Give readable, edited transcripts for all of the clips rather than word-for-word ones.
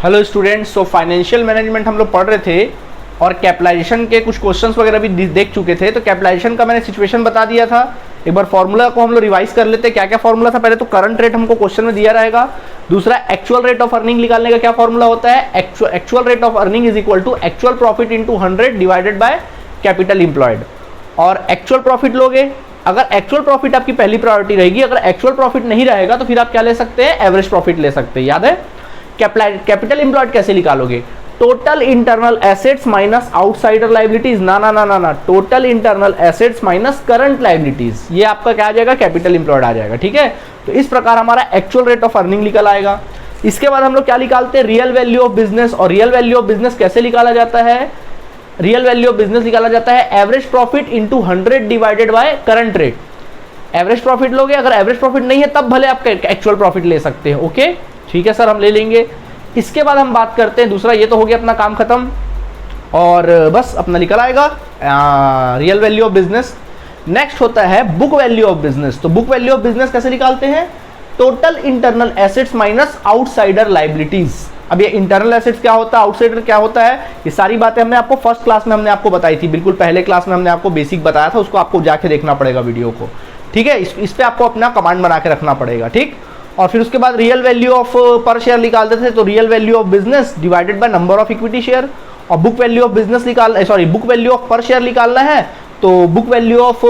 Hello students, so financial management हम लोग पढ़ रहे थे और कैपिटलाइजेशन के कुछ क्वेश्चंस वगैरह भी देख चुके थे। तो कैपिटलाइजेशन का मैंने सिचुएशन बता दिया था। एक बार फॉर्मूला को हम लोग रिवाइज कर लेते हैं। क्या क्या फॉर्मूला था? पहले तो करंट रेट हमको क्वेश्चन में दिया रहेगा। दूसरा, एक्चुअल रेट ऑफ अर्निंग निकालने का क्या फॉर्मूला होता है? Actual rate of earning is equal to actual profit into 100 divided by capital employed. और एक्चुअल प्रॉफिट लोगे, अगर एक्चुअल प्रॉफिट आपकी पहली प्रायोरिटी रहेगी। अगर एक्चुअल प्रॉफिट नहीं रहेगा तो फिर आप क्या ले सकते हैं? एवरेज प्रॉफिट ले सकते हैं। याद है? कैपिटल इंप्लॉयड कैसे निकालोगे? Total internal assets minus outsider liabilities. ना ना ना ना ना, total internal assets minus current liabilities. ये आपका क्या आ जाएगा? कैपिटल इंप्लॉयड आ जाएगा। ठीक है, तो इस प्रकार हमारा एक्चुअल रेट ऑफ अर्निंग निकल आएगा। इसके बाद हम लोग क्या निकालते हैं? Real value of business. और रियल वैल्यू ऑफ बिजनेस कैसे निकाला जाता है? रियल वैल्यू ऑफ बिजनेस निकाला जाता है average profit into 100 divided by current rate. Average profit लोगे, अगर एवरेज प्रॉफिट नहीं है तब भले आप एक्चुअल प्रॉफिट ले सकते हैं। ओके, ठीक है सर, हम ले लेंगे। इसके बाद हम बात करते हैं दूसरा। ये तो हो गया अपना काम खत्म और बस अपना निकल आएगा real value of business. Next होता है बुक वैल्यू ऑफ बिजनेस। तो बुक वैल्यू ऑफ बिजनेस कैसे निकालते हैं? Total internal assets minus outsider liabilities. अब ये इंटरनल एसेट्स क्या होता है, आउटसाइडर क्या होता है, ये सारी बातें हमने आपको फर्स्ट क्लास में हमने आपको बताई थी। बिल्कुल पहले क्लास में हमने आपको बेसिक बताया था, उसको आपको जाके देखना पड़ेगा वीडियो को। ठीक है, इस पे आपको अपना कमांड बना के रखना पड़ेगा। ठीक, और फिर उसके बाद real value of per share निकालते थे। तो real value of business divided by number of equity share. और book value of business book value of per share निकालना है तो book value of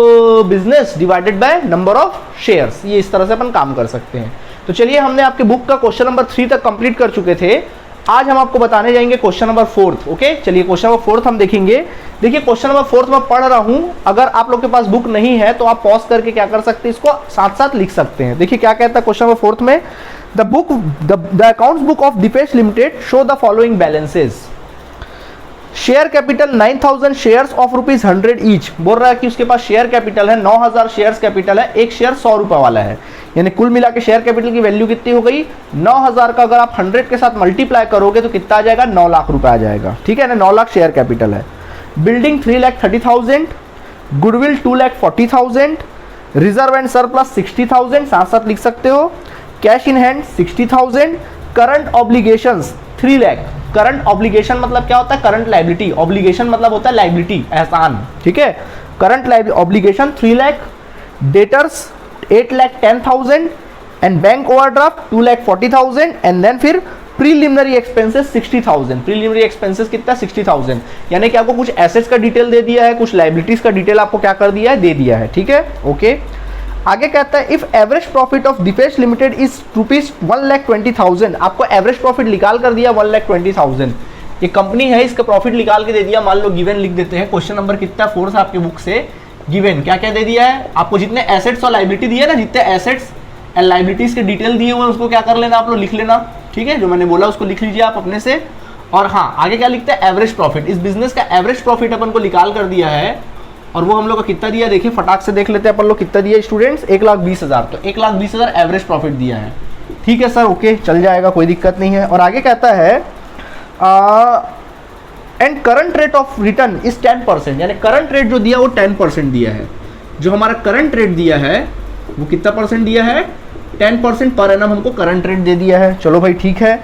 business divided by number of shares. ये इस तरह से अपन काम कर सकते हैं। तो चलिए, हमने आपके बुक का क्वेश्चन नंबर 3 तक कंप्लीट कर चुके थे। आज हम आपको बताने जाएंगे क्वेश्चन नंबर 4। ओके, चलिए क्वेश्चन नंबर 4 हम देखेंगे। देखिए, क्वेश्चन नंबर 4 मैं पढ़ रहा हूं। अगर आप लोग के पास बुक नहीं है तो आप पॉज करके क्या कर सकते हैं, इसको साथ साथ लिख सकते हैं। देखिए क्या कहता है क्वेश्चन नंबर 4 में, the accounts book of Deepesh limited show the following balances. Share capital 9000 shares of ₹100 each. बोल रहा है कि उसके पास शेयर कैपिटल है 9000 शेयर्स कैपिटल है। एक शेयर 100 रुपए वाला है, यानी कुल मिला के शेयर कैपिटल की वैल्यू कितनी हो गई? 9000 का अगर आप 100 के साथ मल्टीप्लाई करोगे तो कितना आ जाएगा? 9 लाख रुपए आ जाएगा। ठीक है ना, 9 लाख शेयर कैपिटल है। Building 3,30,000, goodwill 2,40,000, reserve and surplus 60,000, साथ साथ लिख सकते हो। Cash in hand 60,000, current obligations 3 lakh. Current obligation मतलब क्या होता है? Current liability. ऑब्लिगेशन मतलब होता है लायबिलिटी, एहसान। ठीक है, current obligation 3 lakh, debtors 8,10,000 and bank overdraft 2,40,000 and then फिर प्रीलिमिनरी एक्सपेंसेस 60,000। प्रीलिमिनरी एक्सपेंसेस कितना? 60,000। यानी कि आपको कुछ एसेट्स का डिटेल दे दिया है, कुछ लायबिलिटीज का डिटेल आपको क्या कर दिया है? दे दिया है। ठीक है, ओके। आगे कहता है if average profit of Deepesh limited is ₹1,20,000। आपको एवरेज प्रॉफिट निकाल कर दिया 1,20,000। ये कंपनी है, इसका प्रॉफिट निकाल के दे दिया। मान लो गिवन लिख देते हैं। क्वेश्चन नंबर कितना? 4 से आपके बुक से गिवन क्या क्या दे दिया है आपको? जितने एसेट्स और लायबिलिटी दिए ना, जितने एसेट्स एंड लायबिलिटीज के डिटेल दिए हुए उसको क्या कर लेना आप लोग? लिख लेना। ठीक है, जो मैंने बोला उसको लिख लीजिए आप अपने से। और हाँ, आगे क्या लिखते हैं? Average profit. इस बिजनेस का एवरेज प्रॉफिट अपन को निकाल कर दिया है और वो हम लोग को कितना दिया? देखिए फटाक से देख लेते हैं अपन लोग कितना दिया स्टूडेंट्स। 1,20,000। तो 1,20,000 एवरेज प्रॉफिट दिया है। ठीक है सर, ओके, चल जाएगा, कोई दिक्कत नहीं है। और आगे कहता है and current rate of return is 10%। यानी करंट रेट जो दिया वो 10% दिया है। जो हमारा करंट रेट दिया है वो कितना परसेंट दिया है? 10% पर एनम हमको करंट रेट दे दिया है। चलो भाई, ठीक है।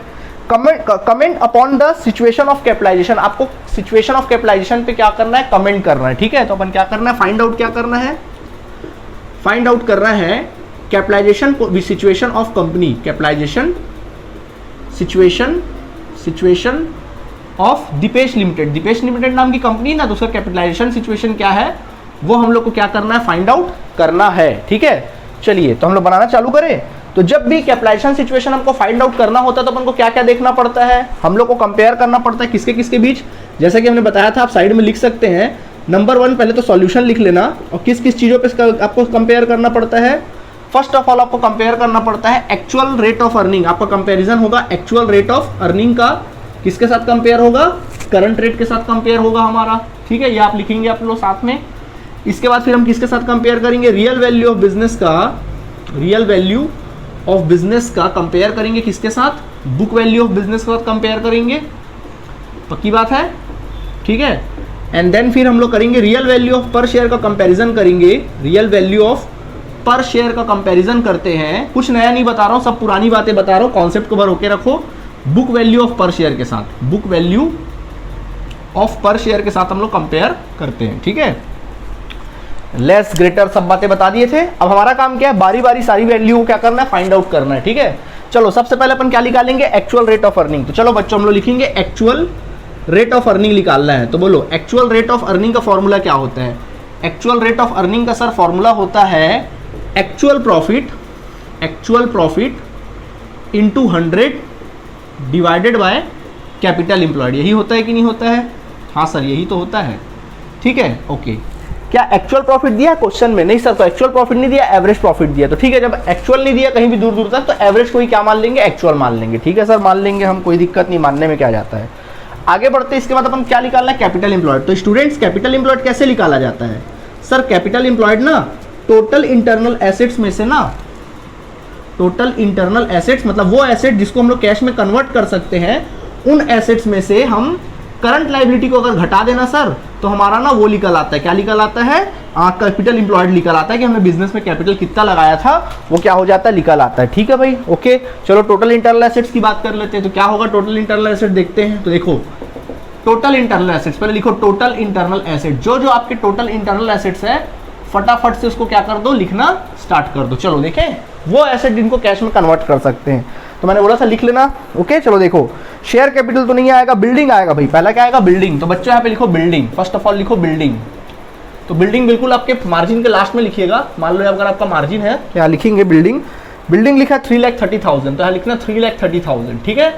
Comment upon the situation of capitalisation. आपको सिचुएशन ऑफ कैपिटलाइजेशन पे क्या करना है? कमेंट करना है। ठीक है, तो अपन क्या करना है? फाइंड आउट क्या करना है? फाइंड आउट करना है capitalisation situation of company. Capitalisation situation of Deepesh limited. Deepesh limited नाम की कंपनी ना, तो उसका कैपिटलाइजेशन सिचुएशन क्या है वो हम लोग को क्या करना है? फाइंड आउट करना है। ठीक है, चलिए तो हम लोग बनाना चालू करें। तो जब भी कैपिटलाइजेशन सिचुएशन हमको फाइंड आउट करना होता है तो अपन को क्या क्या देखना पड़ता है? हम लोग को कंपेयर करना पड़ता है किसके किसके बीच। जैसे कि हमने बताया था, आप साइड में लिख सकते हैं। नंबर 1 पहले तो सॉल्यूशन लिख लेना और किस किस चीज़ों पे आपको कंपेयर करना पड़ता है। फर्स्ट ऑफ ऑल आपको कंपेयर करना पड़ता है एक्चुअल रेट ऑफ अर्निंग। आपका कंपेरिजन होगा एक्चुअल रेट ऑफ अर्निंग का किसके साथ कंपेयर होगा? करंट रेट के साथ कंपेयर होगा हमारा। ठीक है, ये आप लिखेंगे आप लोग साथ में। इसके बाद फिर हम किसके साथ कंपेयर करेंगे? रियल वैल्यू ऑफ बिजनेस का, रियल वैल्यू ऑफ बिजनेस का कंपेयर करेंगे किसके साथ? बुक वैल्यू ऑफ बिजनेस के साथ कंपेयर करेंगे। पक्की बात है? ठीक है, एंड देन फिर हम लोग करेंगे real value of per share का कंपैरिजन करेंगे। Real value of per share का कंपैरिजन करते हैं। कुछ नया नहीं बता रहा हूँ, सब पुरानी बातें बता रहा हूँ, कॉन्सेप्ट कवर होके रखो। Book value of per share के साथ, book value of per share के साथ हम लोग कंपेयर करते हैं, ठीक है। लेस ग्रेटर सब बातें बता दिए थे। अब हमारा काम क्या है, बारी बारी सारी वैल्यू को क्या करना है, फाइंड आउट करना है, ठीक है। चलो सबसे पहले अपन क्या निकालेंगे, एक्चुअल रेट ऑफ अर्निंग। तो चलो बच्चों हम लोग लिखेंगे एक्चुअल रेट ऑफ अर्निंग निकालना है। तो बोलो एक्चुअल रेट ऑफ अर्निंग का फॉर्मूला क्या होता है। एक्चुअल रेट ऑफ अर्निंग का सर फॉर्मूला होता है actual profit into 100 divided by capital employed. यही होता है कि नहीं होता है, हाँ सर यही तो होता है, ठीक है, ओके। क्या एक्चुअल प्रॉफिट दिया है क्वेश्चन में, नहीं सर, तो एक्चुअल प्रॉफिट नहीं दिया, एवरेज प्रॉफिट दिया। तो ठीक है, जब एक्चुअल नहीं दिया कहीं भी दूर दूर तक, तो एवरेज को ही क्या मान लेंगे, एक्चुअल मान लेंगे, ठीक है सर, मान लेंगे हम, कोई दिक्कत नहीं, मानने में क्या जाता है। आगे बढ़ते हैं, इसके बाद अपन क्या निकालना है, कैपिटल एम्प्लॉयड। तो स्टूडेंट्स कैपिटल एम्प्लॉयड कैसे निकाला जाता है सर, कैपिटल एम्प्लॉयड ना टोटल इंटरनल एसेट्स में से ना, टोटल इंटरनल एसेट्स मतलब वो एसेट जिसको हम लोग कैश में कन्वर्ट कर सकते हैं, उन एसेट्स में से हम करंट लाइबिलिटी को अगर घटा देना सर, तो हमारा ना वो निकल आता है, क्या निकल आता है, कैपिटल एम्प्लॉयड निकल आता है कि हमने बिजनेस में कैपिटल कितना लगाया था वो क्या हो जाता है, निकल आता है, ठीक है भाई, ओके। चलो टोटल इंटरनल एसेट्स की बात कर लेते हैं। तो क्या होगा टोटल इंटरनल एसेट, देखते हैं। तो देखो टोटल इंटरनल एसेट्स, पहले लिखो टोटल इंटरनल एसेट, जो जो आपके टोटल इंटरनल एसेट्स है फटाफट से उसको क्या कर दो, लिखना स्टार्ट कर दो। चलो देखें वो एसेट जिनको कैश में कन्वर्ट कर सकते हैं, तो मैंने बोला था लिख लेना, ओके। चलो देखो शेयर कैपिटल तो नहीं आएगा, बिल्डिंग आएगा भाई, पहला क्या आएगा, बिल्डिंग। तो बच्चों यहाँ पे लिखो बिल्डिंग, फर्स्ट ऑफ ऑल लिखो बिल्डिंग। तो बिल्डिंग बिल्कुल आपके मार्जिन के लास्ट में लिखिएगा, मान लो अगर आपका मार्जिन है तो यहाँ लिखेंगे बिल्डिंग। बिल्डिंग लिखा है 3,30,000, तो यहाँ लिखना 3,30,000, ठीक है।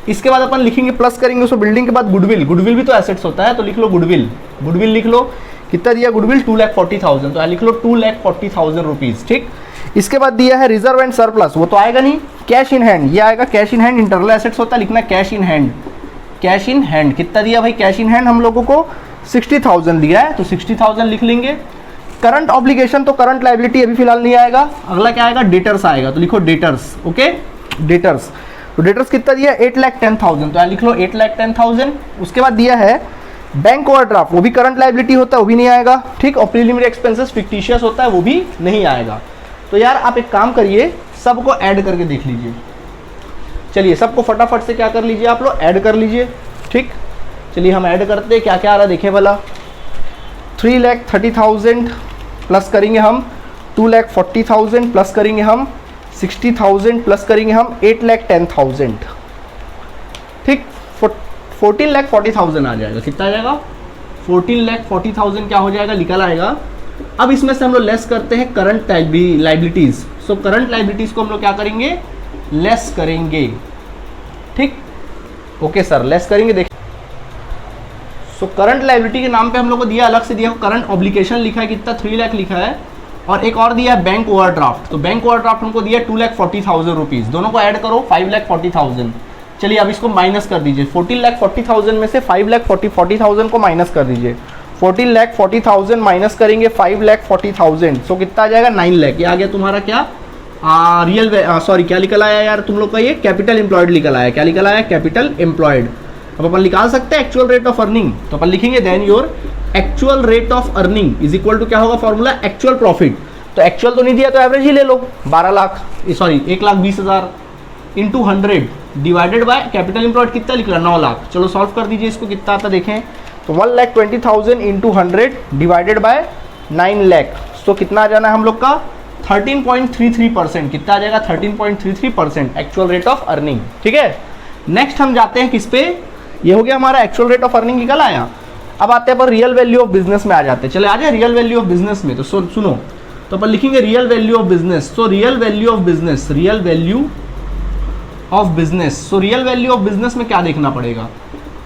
इसके बाद अपन लिखेंगे प्लस करेंगे उसको, बिल्डिंग के बाद गुडविल, गुडविल भी तो एसेट्स होता है, तो लिख लो गुडविल, गुडविल लिख लो, कितना दिया गुडविल 2,40,000, तो यहाँ लिख लो 2,40,000 रुपीज, ठीक। इसके बाद दिया है रिजर्व एंड सरप्लस, वो तो आएगा नहीं, कैश इन हैंड, ये आएगा cash in hand, internal assets होता है, लिखना cash in hand, cash in hand. कितना दिया भाई कैश इन हैंड, हम लोगों को 60,000 दिया है, तो 60,000 लिख लेंगे। करंट ऑब्लिगेशन तो करंट लाइबिलिटी अभी फिलहाल नहीं आएगा, अगला क्या आएगा, डेटर्स आएगा, तो लिखो डेटर्स, ओके, डेटर्स। तो डेटर्स कितना दिया 8,10,000, तो यहाँ लिख लो 8,10,000। उसके बाद दिया है बैंक ओवरड्राफ्ट, वो भी करंट लाइबिलिटी होता है, वो भी नहीं आएगा, ठीक। और प्रीलिमिनरी एक्सपेंसेस फिक्टिशियस होता है, वो भी नहीं आएगा। तो यार आप एक काम करिए, सबको ऐड करके देख लीजिए, चलिए सबको फटाफट से क्या कर लीजिए, आप लोग ऐड कर लीजिए, ठीक। चलिए हम ऐड करते हैं, क्या क्या आ रहा है देखें भला। 3,30,000 प्लस करेंगे हम 2,40,000 प्लस करेंगे हम 60,000 प्लस करेंगे हम 8,10,000, ठीक। 14,40,000 आ जाएगा, कितना आ जाएगा 14,40,000 क्या हो जाएगा, निकल आएगा। अब इसमें से हम लोग लेस करते हैं current liabilities. So current liabilities को हम लोग क्या करेंगे, लेस करेंगे, ठीक, ओके सर, लेस करेंगे। देखिए सो करंट लाइबिलिटी के नाम पे हम लोग को दिया, अलग से दिया करंट ऑब्लिगेशन लिखा है, कितना 3 लाख लिखा है, और एक और दिया है बैंक ओवरड्राफ्ट। तो बैंक ओवरड्राफ्ट हमको दिया 2,40,000 रुपीज़, दोनों को ऐड करो 5,40,000। चलिए अब इसको माइनस कर दीजिए, 14,40,000 में से 5,40,000 को माइनस कर दीजिए। 14,40,000 माइनस करेंगे 5,40,000, सो कितना आ जाएगा 9 लाख। ये आ गया तुम्हारा क्या, सॉरी क्या निकल आया यार तुम लोग का, ये कैपिटल एम्प्लॉयड निकल आया, क्या निकल आया, कैपिटल एम्प्लॉयड। अब अपन निकाल सकते हैं एक्चुअल रेट ऑफ अर्निंग, तो अपन लिखेंगे then your actual rate of earning is equal to क्या होगा फॉर्मूला, एक्चुअल प्रॉफिट। तो एक्चुअल तो नहीं दिया तो एवरेज ही ले लो, 1,20,000 into 100 divided by capital employed कितना निकला 9 लाख। चलो सॉल्व कर दीजिए इसको, कितना आता देखें। तो 1,20,000 इंटू 100 डिवाइडेड बाय 9 लाख, तो कितना आ जाना है हम लोग का 13.33%, कितना आ जाएगा 13.33% एक्चुअल रेट ऑफ अर्निंग, ठीक है। नेक्स्ट हम जाते हैं किस पे, ये हो गया हमारा एक्चुअल रेट ऑफ अर्निंग निकल आया। अब आते हैं पर रियल वैल्यू ऑफ बिजनेस में आ जाते हैं, चले आ जाए रियल वैल्यू ऑफ बिजनेस में। तो सुनो, तो अपन लिखेंगे रियल वैल्यू ऑफ बिजनेस। तो real value of business, real value of business, so real value of business में क्या देखना पड़ेगा,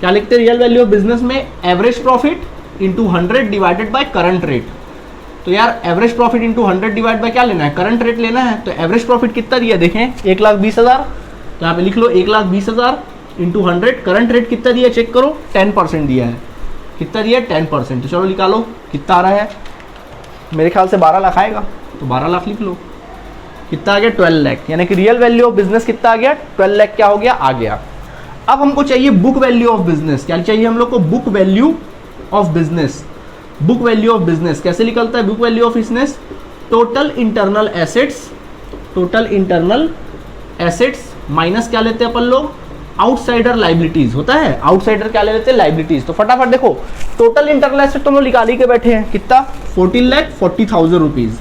क्या लिखते हैं रियल वैल्यू ऑफ बिजनेस में, average profit into 100 divided by current rate. तो यार average profit into 100 divide by क्या लेना है, करंट रेट लेना है। तो एवरेज प्रॉफिट कितना दिया देखें 1,20,000, तो यहाँ पे लिख लो 1,20,000 इंटू 100, करंट रेट कितना दिया चेक करो 10% दिया है, कितना दिया 10%। तो चलो निकालो कितना आ रहा है, मेरे ख्याल से 12 लाख आएगा, तो 12 लाख लिख लो। कितना आ गया 12 लाख, यानी कि रियल वैल्यू ऑफ बिजनेस कितना आ गया 12 लाख क्या हो गया, आ गया। अब हमको चाहिए बुक वैल्यू ऑफ बिजनेस, क्या चाहिए हम लोग को, book value of business. Book value of business कैसे निकलता है, book value of business total internal assets, total internal assets minus क्या लेते हैं अपन लोग, आउटसाइडर लाइबिलिटीज होता है, आउटसाइडर क्या ले लेते हैं, लाइबिलिटीज। तो फटाफट देखो टोटल इंटरनल एसेट तो हम लोग निकाल ही के बैठे हैं, कितना 14,40,000 रुपीज।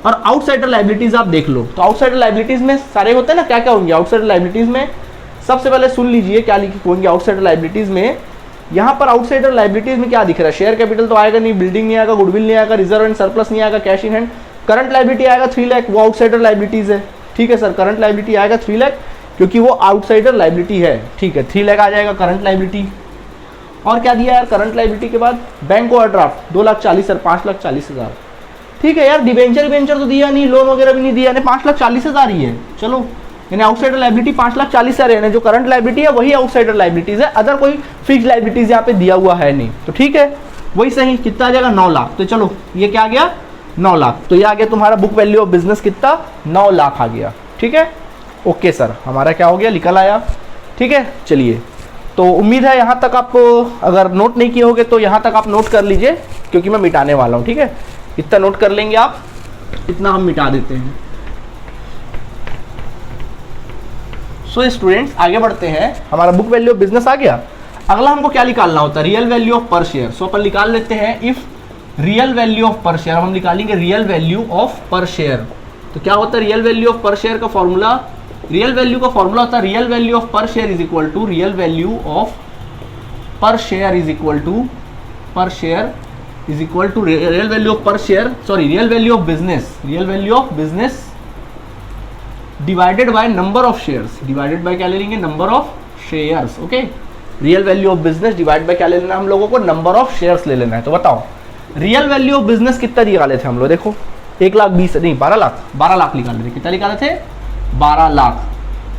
और आउटसाइडर लाइबिलिटीज आप देख लो, तो आउटसाइडर लाइबिलिटीज में सारे होते हैं ना, क्या क्या होंगे आउटसाइडर लाइबिलिटीज में, सबसे पहले सुन लीजिए क्या लिखे होंगे आउटसाइडर लाइबिलिटीज में। यहाँ पर आउटसाइडर लाइबिलिटीज में क्या दिख रहा है, शेयर कैपिटल तो आएगा नहीं, बिल्डिंग नहीं आएगा, गुडविल नहीं आएगा, रिजर्व एंड सरप्लस नहीं आएगा, cash in hand, current liability आएगा 3 लाख, वो आउटसाइडर लाइबिलिटीज है। ठीक है सर, करंट लाइबिलिटी आएगा 3 लाख क्योंकि वो आउटसाइडर लाइबिलिटी है। ठीक है, 3 लाख आ जाएगा करंट लाइबिलिटी। और क्या दिया यार करंट लाइबिलिटी के बाद, बैंक ओवरड्राफ्ट 2,40,000, 5,40,000। ठीक है यार, डिबेंचर तो दिया नहीं, लोन वगैरह भी नहीं दिया, 5,40,000 ही है। चलो यानी आउटसाइडर लाइबिलिटी 5,40,000 है, जो करंट लाइबिलिटी है वही आउटसाइडर लाइबिलिटीज है, अदर कोई फिक्स लाइबिलिटीज यहाँ पे दिया हुआ है नहीं। तो ठीक है वही सही, कितना आ जाएगा 9 लाख। तो चलो ये क्या आ गया 9 लाख, तो ये आ गया तुम्हारा बुक वैल्यू ऑफ बिजनेस कितना 9 लाख आ गया। ठीक है ओके सर, हमारा क्या हो गया निकल आया। ठीक है चलिए, तो उम्मीद है यहाँ तक आप अगर नोट नहीं किए होगे तो यहाँ तक आप नोट कर लीजिए, क्योंकि मैं मिटाने वाला हूँ। ठीक है, इतना नोट कर लेंगे आप, इतना हम मिटा देते हैं। सो स्टूडेंट्स आगे बढ़ते हैं, हमारा बुक वैल्यू ऑफ बिजनेस आ गया। अगला हमको क्या निकालना होता है, real value of per share. So अपन निकाल लेते हैं if real value of per share, हम निकालेंगे real value of per share. तो क्या होता है real value of per share का फॉर्मूला, रियल वैल्यू का फॉर्मूला होता है real value of per share is equal to real value of per share is equal to per share is equal to real value of per share, sorry real value of business, real value of business divided by number of shares, divided by क्या ले लेंगे number of shares. Okay, real value of business divide by क्या ले लेना हम लोगों को, number of shares ले लेना है। तो बताओ रियल वैल्यू ऑफ बिजनेस कितना निकाले थे हम लोग, देखो 1,20,000 नहीं 12 लाख निकाले थे। कितना निकाले थे 12 लाख,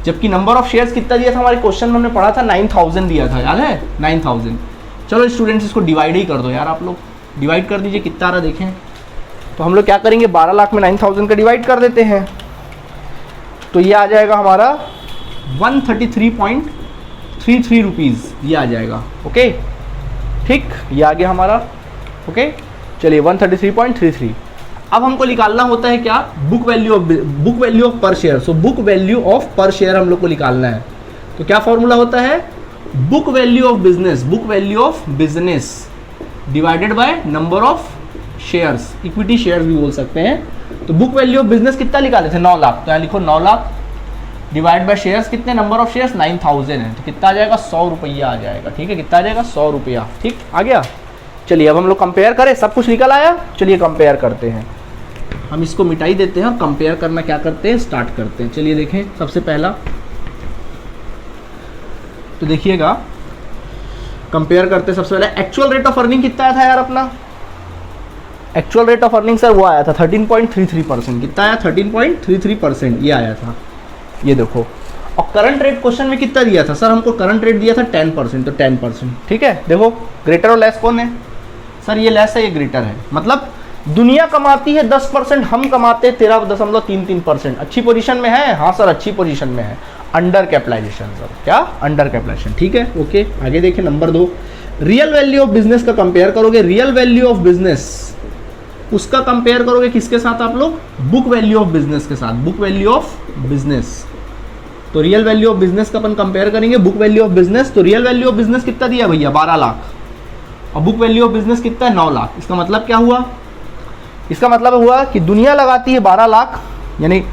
जबकि नंबर ऑफ शेयर्स कितना दिया था हमारे क्वेश्चन में हमने पढ़ा था 9,000 दिया था, याद है 9,000। चलो स्टूडेंट्स इसको डिवाइड ही कर दो यार, आप लोग डिवाइड कर दीजिए कितना आ रहा देखें। तो हम लोग क्या करेंगे 12 लाख में 9,000 का डिवाइड कर देते हैं, तो ये आ जाएगा हमारा 133.33 रुपीज़, ये आ जाएगा। ओके ठीक, ये आ गया हमारा। ओके चलिए 133.33। अब हमको निकालना होता है क्या, book value of per share. So book value of per share हम लोग को निकालना है। तो क्या फॉर्मूला होता है, book value of business, book value of business divided by number of shares, equity shares भी बोल सकते हैं। तो बुक वैल्यू ऑफ बिजनेस कितना निकाले थे 9 लाख, तो यहाँ लिखो 9 लाख डिवाइड बाय शेयर्स, कितने नंबर ऑफ शेयर्स 9,000 है, तो कितना आ जाएगा 100 रुपया आ जाएगा। ठीक है, कितना आ जाएगा 100 रुपया। ठीक आ गया। चलिए अब हम लोग कंपेयर करें, सब कुछ निकल आया, चलिए कंपेयर करते हैं। हम इसको मिटाई देते हैं और कंपेयर करना क्या करते हैं स्टार्ट करते हैं। चलिए देखें, सबसे पहला तो देखिएगा कंपेयर करते हैं। सबसे पहले एक्चुअल रेट ऑफ अर्निंग कितना आया था यार अपना, actual rate of earning sir वो आया था 13.33%। कितना आया 13.33% ये आया था, ये देखो। और करंट रेट क्वेश्चन में कितना दिया था सर, हमको करंट रेट दिया था 10%, तो 10%। ठीक है, देखो ग्रेटर और लेस कौन है सर, ये लेस है ये ग्रेटर है, मतलब दुनिया कमाती है 10%, हम कमाते हैं 13.33%। अच्छी पोजीशन में है, हाँ सर अच्छी पोजीशन में है, अंडर कैपिटलाइजेशन सर, क्या अंडर कैपिटलाइजेशन। ठीक है ओके, आगे देखें number 2, real value of business का कंपेयर करोगे, रियल वैल्यू ऑफ बिजनेस उसका कंपेयर करोगे किसके साथ आप लोग, बुक वैल्यू ऑफ बिजनेस के साथ, बुक वैल्यू ऑफ बिजनेस। तो रियल वैल्यू ऑफ बिजनेस का अपन कंपेयर करेंगे बुक वैल्यू ऑफ बिजनेस। तो रियल वैल्यू ऑफ बिजनेस कितना दिया भैया 12 लाख, और बुक वैल्यू ऑफ बिजनेस कितना है 9 लाख। इसका मतलब क्या हुआ, इसका मतलब हुआ कि दुनिया लगाती है 12 लाख, यानी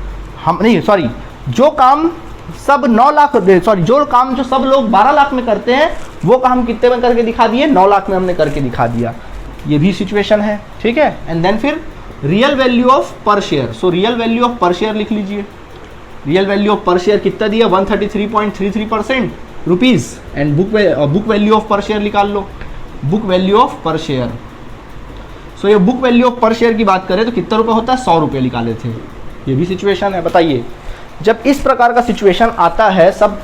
हम नहीं सॉरी जो काम सब 9 लाख, सॉरी जो काम जो सब लोग 12 लाख में करते हैं वो काम कितने में करके दिखा दिए 9 लाख में हमने करके दिखा दिया, ये भी सिचुएशन है। ठीक है, एंड देन फिर real value of per share. So real value of per share लिख लीजिए, real value of per share कितना दिया 133.33% rupees, and book value of per share निकाल लो, book value of per share. सो ये book value of per share की बात करें तो कितना रुपये होता है 100 रुपये निकाले थे, ये भी सिचुएशन है। बताइए जब इस प्रकार का सिचुएशन आता है, सब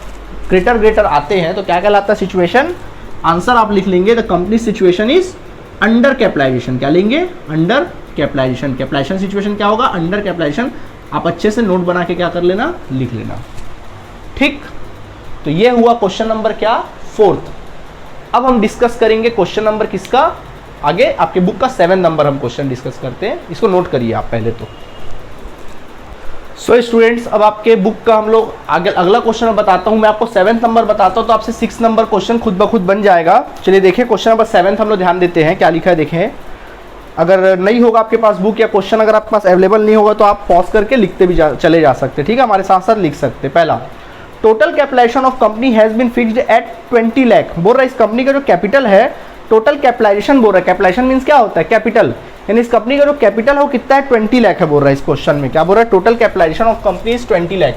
ग्रेटर आते हैं, तो क्या कहलाता है सिचुएशन, आंसर आप लिख लेंगे the company situation is under capitalisation. क्या लेंगे अंडर कैपिटलाइजेशन, कैपिटलाइजेशन सिचुएशन क्या होगा अंडर कैपिटलाइजेशन। आप अच्छे से नोट बना के क्या कर लेना लिख लेना। ठीक, तो ये हुआ क्वेश्चन नंबर क्या 4th। अब हम डिस्कस करेंगे क्वेश्चन नंबर किसका, आगे आपके बुक का 7 नंबर हम क्वेश्चन डिस्कस करते हैं, इसको नोट करिए आप पहले तो। सो स्टूडेंट्स, अब आपके बुक का हम लोग आगे अगला क्वेश्चन बताता हूँ। मैं आपको 7th नंबर बताता हूँ तो आपसे 6 नंबर क्वेश्चन खुद ब खुद बन जाएगा। चलिए देखिए क्वेश्चन नंबर 7 हम लोग ध्यान देते हैं क्या लिखा है। देखें, अगर नहीं होगा आपके पास बुक या क्वेश्चन अगर आपके पास अवेलेबल नहीं होगा तो आप पॉज करके लिखते भी चले जा सकते हैं, ठीक है, हमारे साथ साथ लिख सकते हैं। पहला, total capitalisation of company has been fixed at 20 lakh. बोल रहा है इस कंपनी का जो कैपिटल है, टोटल कैपिटलाइजेशन बोल रहा है, कैपिटलाइजेशन मीन्स क्या होता है, कैपिटल, यानी इस कंपनी का जो कैपिटल है वो कितना है, 20 लाख है। बोल रहा है इस क्वेश्चन में क्या बोल रहा है, total capitalisation of company is 20 lakh.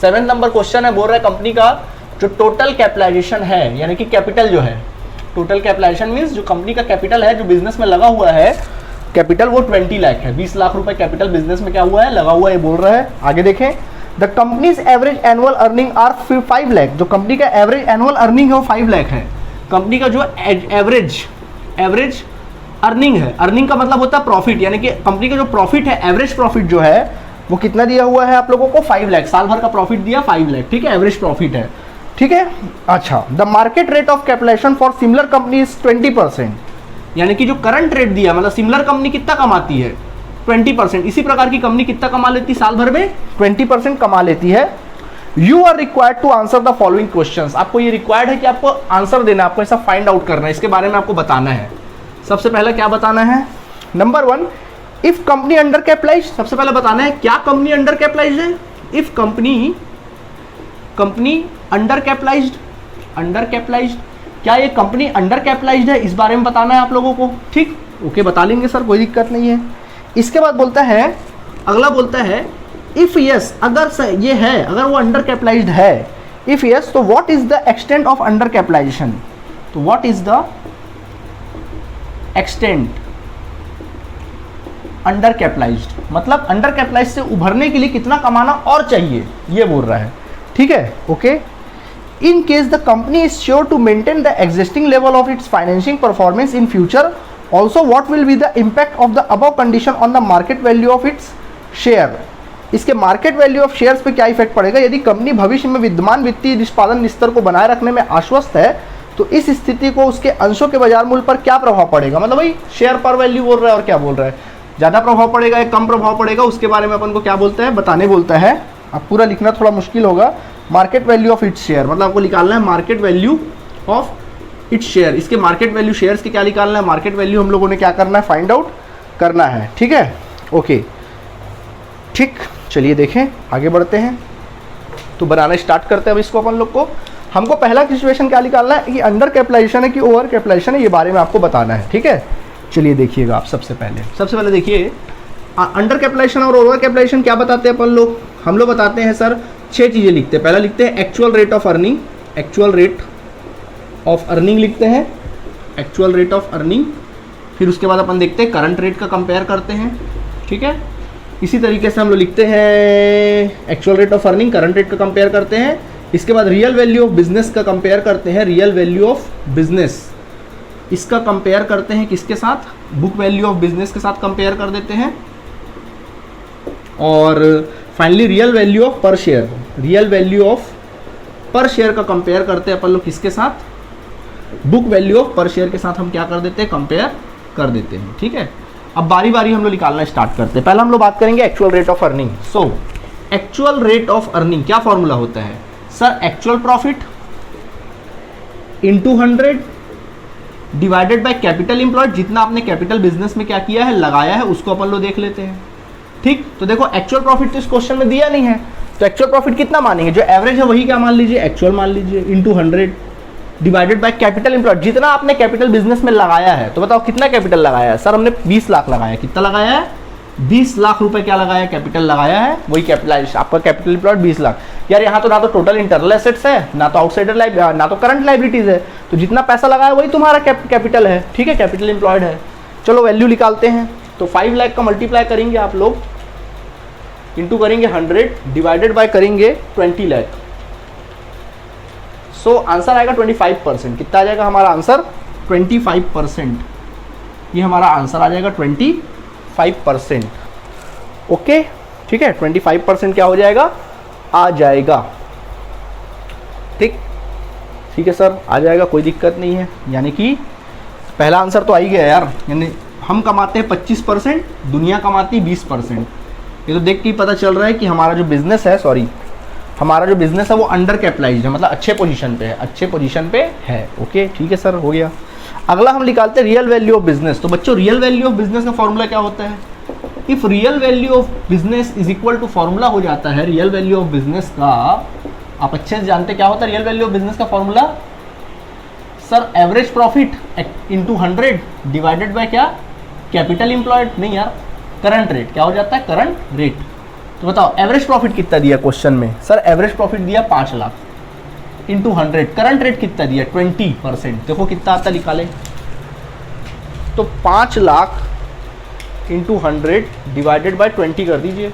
7 number question है, बोल रहा है कंपनी का जो टोटल कैपिटलाइजेशन है, यानी कि कैपिटल जो है, टोटल कैपिटलाइजेशन मीन्स जो कंपनी का कैपिटल है जो बिजनेस में लगा हुआ है, कैपिटल वो 20 लाख है। 20 लाख रुपए कैपिटल बिजनेस में क्या हुआ है, लगा हुआ है, बोल रहा है। आगे देखें, the company's average annual earning are 5 lakh. जो कंपनी का एवरेज एनुअल अर्निंग है वो 5 लाख है। कंपनी का जो एवरेज अर्निंग है, अर्निंग का मतलब होता है प्रॉफिट, यानी कि कंपनी का जो प्रॉफिट है, एवरेज प्रॉफिट जो है वो कितना दिया हुआ है आप लोगों को, 5 लाख। साल भर का प्रॉफिट दिया 5 लाख, ठीक है, एवरेज प्रॉफिट है, ठीक है। अच्छा, the market rate of capitalisation for similar company is 20%, यानी कि जो करंट रेट दिया, मतलब सिमिलर कंपनी कितना कमाती है, 20%। इसी प्रकार की कंपनी कितना कमा लेती है साल भर में, 20% कमा लेती है। You are required to answer the following questions. आपको ये रिक्वायर्ड है कि आपको आंसर देना, आपको ऐसा फाइंड आउट करना है, इसके बारे में आपको बताना है। सबसे पहले क्या बताना है, number 1, if company under capitalised. सबसे पहले बताना है क्या कंपनी अंडर कैपिटलाइज्ड है। इफ कंपनी अंडर कैपिटलाइज्ड, क्या ये कंपनी अंडर कैपिटलाइज्ड है, इस बारे में बताना है आप लोगों को, ठीक, ओके, बता लेंगे सर, कोई दिक्कत नहीं है। इसके बाद बोलता है, अगला बोलता है इफ यस, अगर ये है, अगर वो अंडर कैपिटलाइज्ड है, इफ यस तो what is the extent of under capitalisation. तो what is the extent under capitalised, मतलब अंडर कैपिटलाइज्ड से उभरने के लिए कितना कमाना और चाहिए, ये बोल रहा है, ठीक है, okay. In case the company is sure to maintain the existing level of its financing performance in future, also what will be the impact of the above condition on the market value of its share। इसके market value of shares पे क्या effect पड़ेगा। यदि company भविष्य में विद्यमान वित्तीय निष्पादन स्तर को बनाए रखने में आश्वस्त है तो इस स्थिति को उसके अंशों के बाजार मूल्य पर क्या प्रभाव पड़ेगा। मतलब भाई शेयर पर वैल्यू बोल रहा है और क्या बोल रहा है, ज़्यादा प्रभाव पड़ेगा या कम प्रभाव पड़ेगा, उसके बारे में अपन को क्या बोलता है, बताने बोलता है। अब पूरा लिखना थोड़ा मुश्किल होगा। Market value of its share, मतलब आपको निकालना है market value of its share. इसके मार्केट वैल्यू शेयर्स के क्या निकालना है, मार्केट वैल्यू हम लोगों ने क्या करना है, फाइंड आउट करना है, ठीक है, ओके, ठीक। चलिए देखें, आगे बढ़ते हैं, तो बनाना स्टार्ट करते हैं अब इसको अपन लोग को। हमको पहला सिचुएशन क्या निकालना है कि अंडर कैपिटलाइजेशन है कि ओवर कैपिटलाइजेशन है, ये बारे में आपको बताना है, ठीक है। चलिए देखिएगा आप, सबसे पहले देखिए अंडर कैपिटलाइजेशन और ओवर कैपिटलाइजेशन क्या बताते हैं अपन लोग। हम लोग बताते हैं सर 6 चीज़ें लिखते हैं। पहला लिखते हैं actual rate of earning, actual rate of earning लिखते हैं, एक्चुअल रेट ऑफ अर्निंग। फिर उसके बाद अपन देखते हैं करंट रेट का कंपेयर करते हैं, ठीक है। इसी तरीके से हम लोग लिखते हैं actual rate of earning, current rate का कंपेयर करते हैं। इसके बाद रियल वैल्यू ऑफ बिजनेस का कंपेयर करते हैं, रियल वैल्यू ऑफ बिजनेस, इसका कंपेयर करते हैं किसके साथ, बुक वैल्यू ऑफ बिजनेस के साथ कंपेयर कर देते हैं। और finally real value of per share, real value of per share का कंपेयर करते हैं अपन लोग किसके साथ, book value of per share के साथ हम क्या कर देते हैं, कंपेयर कर देते हैं, ठीक है। अब बारी बारी हम लोग निकालना स्टार्ट करते हैं। पहला हम लोग बात करेंगे actual rate of earning. So actual rate of earning क्या फॉर्मूला होता है sir, actual profit into 100 divided by capital employed. जितना आपने कैपिटल बिजनेस में क्या किया है, लगाया है, उसको अपन लोग देख लेते हैं, ठीक। तो देखो एक्चुअल प्रॉफिट तो इस क्वेश्चन में दिया नहीं है, तो एक्चुअल प्रॉफिट कितना मानेंगे, जो एवरेज है वही क्या मान लीजिए, एक्चुअल मान लीजिए, into 100 divided by capital employed. जितना आपने कैपिटल बिजनेस में लगाया है, तो बताओ कितना कैपिटल लगाया है सर, हमने 20 लाख लगाया। कितना लगाया है, 20 लाख रुपए क्या लगाया है, कैपिटल लगाया है, वही कैपिटलाइज आपका कैपिटल एम्प्लॉयड 20 लाख। यार यहाँ तो ना तो टोटल इंटरनल एसेट्स है, ना तो आउटसाइडर ना तो करंट लाइबिलिटीज है, तो जितना पैसा लगाया वही तुम्हारा कैपिटल है, ठीक है, कैपिटल एम्प्लॉयड है। चलो वैल्यू निकालते हैं। तो 5 लाख का मल्टीप्लाई करेंगे आप लोग, इंटू करेंगे 100 डिवाइडेड बाय करेंगे 20 लाख। सो आंसर आएगा 25%। कितना आ जाएगा हमारा आंसर, 25%। ये हमारा आंसर आ जाएगा 25%, ओके, ठीक है। 25% क्या हो जाएगा, आ जाएगा, ठीक, ठीक है सर, आ जाएगा, कोई दिक्कत नहीं है। यानी कि पहला आंसर तो आ ही गया यार, यानी हम कमाते हैं 25%, दुनिया कमाती 20%, ये तो देख के ही पता चल रहा है कि हमारा जो बिजनेस है, हमारा जो बिजनेस है वो अंडर कैपिटलाइज्ड है, मतलब अच्छे पोजीशन पे है, अच्छे पोजीशन पे है। ओके ठीक है सर, हो गया। अगला हम निकालते हैं रियल वैल्यू ऑफ बिजनेस। तो बच्चों रियल वैल्यू ऑफ बिजनेस का फॉर्मूला क्या होता है? If real value of business is equal to, formula हो जाता है रियल वैल्यू ऑफ बिजनेस का, आप अच्छे से जानते क्या होता है रियल वैल्यू ऑफ बिजनेस का formula? Sir average profit into 100 divided by क्या? Capital employed. नहीं यार, करंट रेट। क्या हो जाता है? Current rate. तो बताओ एवरेज प्रॉफिट कितना दिया क्वेश्चन में? सर एवरेज प्रॉफिट दिया 5 लाख इंटू 100, करंट रेट कितना दिया? 20%। देखो कितना आता निकाले, तो 5 लाख इंटू 100 डिवाइडेड बाय 20 कर दीजिए,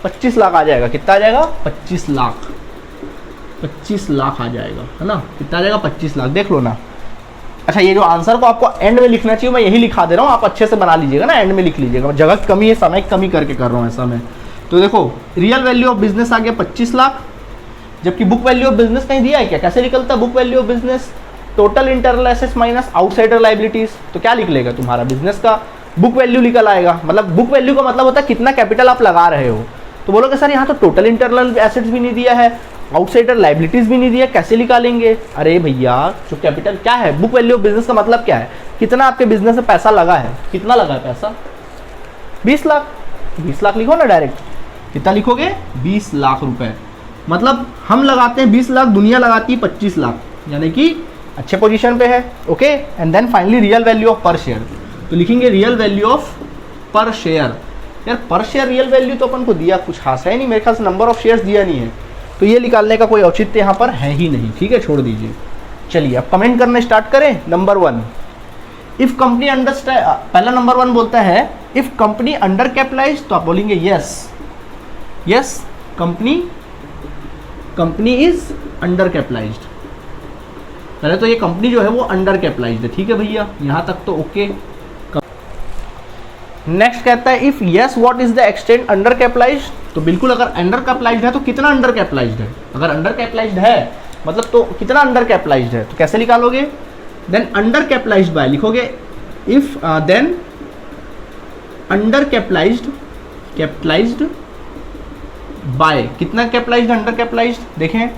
25 लाख आ जाएगा। कितना आ जाएगा? 25 लाख। 25 लाख आ जाएगा, है ना? कितना आ जाएगा? 25 लाख। देख लो ना। अच्छा, ये जो आंसर को आपको एंड में लिखना चाहिए, मैं यही लिखा दे रहा हूँ, आप अच्छे से बना लीजिएगा ना, एंड में लिख लीजिएगा। जगह की कमी है, समय की कमी करके कर रहा हूँ ऐसा मैं। तो देखो रियल वैल्यू ऑफ बिजनेस आ गया 25 लाख, जबकि बुक वैल्यू ऑफ बिजनेस कहीं दिया है क्या? कैसे निकलता है book value of business? Total internal assets minus outsider liabilities. तो क्या लिख लेगा तुम्हारा बिजनेस का बुक वैल्यू निकल आएगा। मतलब बुक वैल्यू का मतलब होता है कितना कैपिटल आप लगा रहे हो। तो बोलोगे सर यहाँ तो टोटल इंटरनल एसेट्स भी नहीं दिया है, आउटसाइडर लायबिलिटीज भी नहीं दिया, कैसे निकालेंगे? अरे भैया जो कैपिटल क्या है, बुक वैल्यू ऑफ बिजनेस का मतलब क्या है? कितना आपके बिजनेस में पैसा लगा है। कितना लगा है पैसा? 20 लाख। 20 लाख लिखो ना डायरेक्ट। कितना लिखोगे? 20 लाख रुपए। मतलब हम लगाते हैं 20 लाख, दुनिया लगाती है 25 लाख, यानी कि अच्छे पोजीशन पे है। Okay, and then finally real value of per share. तो लिखेंगे real value of per share. यार पर शेयर रियल वैल्यू तो अपन को दिया कुछ खास है नहीं, मेरे ख्याल से नंबर ऑफ शेयर्स दिया नहीं है, तो ये निकालने का कोई औचित्य यहाँ पर है ही नहीं। ठीक है, छोड़ दीजिए। चलिए अब कमेंट करने स्टार्ट करें। नंबर 1, इफ कंपनी अंडरस्टैंड, पहला नंबर 1 बोलता है इफ कंपनी अंडर कैपिटलाइज्ड, तो आप बोलेंगे yes company is under capitalised. पहले तो ये कंपनी जो है वो अंडर कैपिटलाइज्ड है। ठीक है भैया, यहाँ तक तो ओके। नेक्स्ट कहता है if yes what is the extent under capitalised. तो बिल्कुल, अगर अंडर कैपिटलाइज्ड है तो कितना अंडर कैपिटलाइज्ड है? अगर अंडर कैपिटलाइज्ड है मतलब तो कितना अंडर कैपिटलाइज्ड है? तो कैसे निकालोगे? देन अंडर कैपिटलाइज्ड बाय लिखोगे, if then under capitalised by कितना कैपिटलाइज्ड? Under capitalised. देखें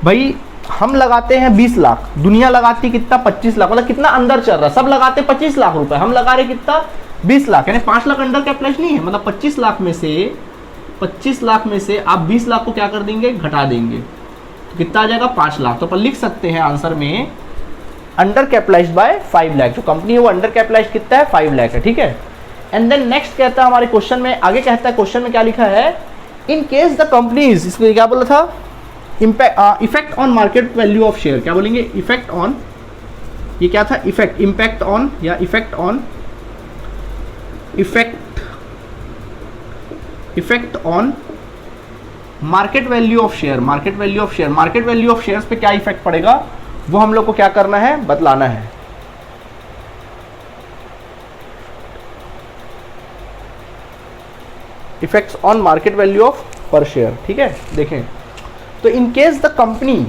भाई, हम लगाते हैं 20 लाख, दुनिया लगाती कितना? 25 लाख। मतलब कितना अंदर चल रहा है? सब लगाते 25 लाख रुपए, हम लगा रहे कितना? 20 लाख, यानी 5 लाख अंडर कैपिटलाइज्ड नहीं है। मतलब 25 लाख में से आप 20 लाख को क्या कर देंगे? घटा देंगे। तो कितना आ जाएगा? 5 लाख। तो अपन लिख सकते हैं आंसर में अंडर कैपिटलाइज्ड बाय 5 लाख। जो कंपनी है वो अंडर कैपिटलाइज्ड कितना है? 5 लाख है। ठीक है, एंड देन नेक्स्ट कहता है हमारे क्वेश्चन में, आगे कहता है क्वेश्चन में क्या लिखा है? इन केस द कंपनीज, इसमें क्या बोला था? Effect on market value of share. क्या बोलेंगे? इफेक्ट ऑन, ये क्या था? इम्पैक्ट ऑन या effect on market value of share. Market value of shares पे क्या इफेक्ट पड़ेगा वो हम लोग को क्या करना है? बतलाना है। Effects on market value of per share. ठीक है, देखें तो in case the company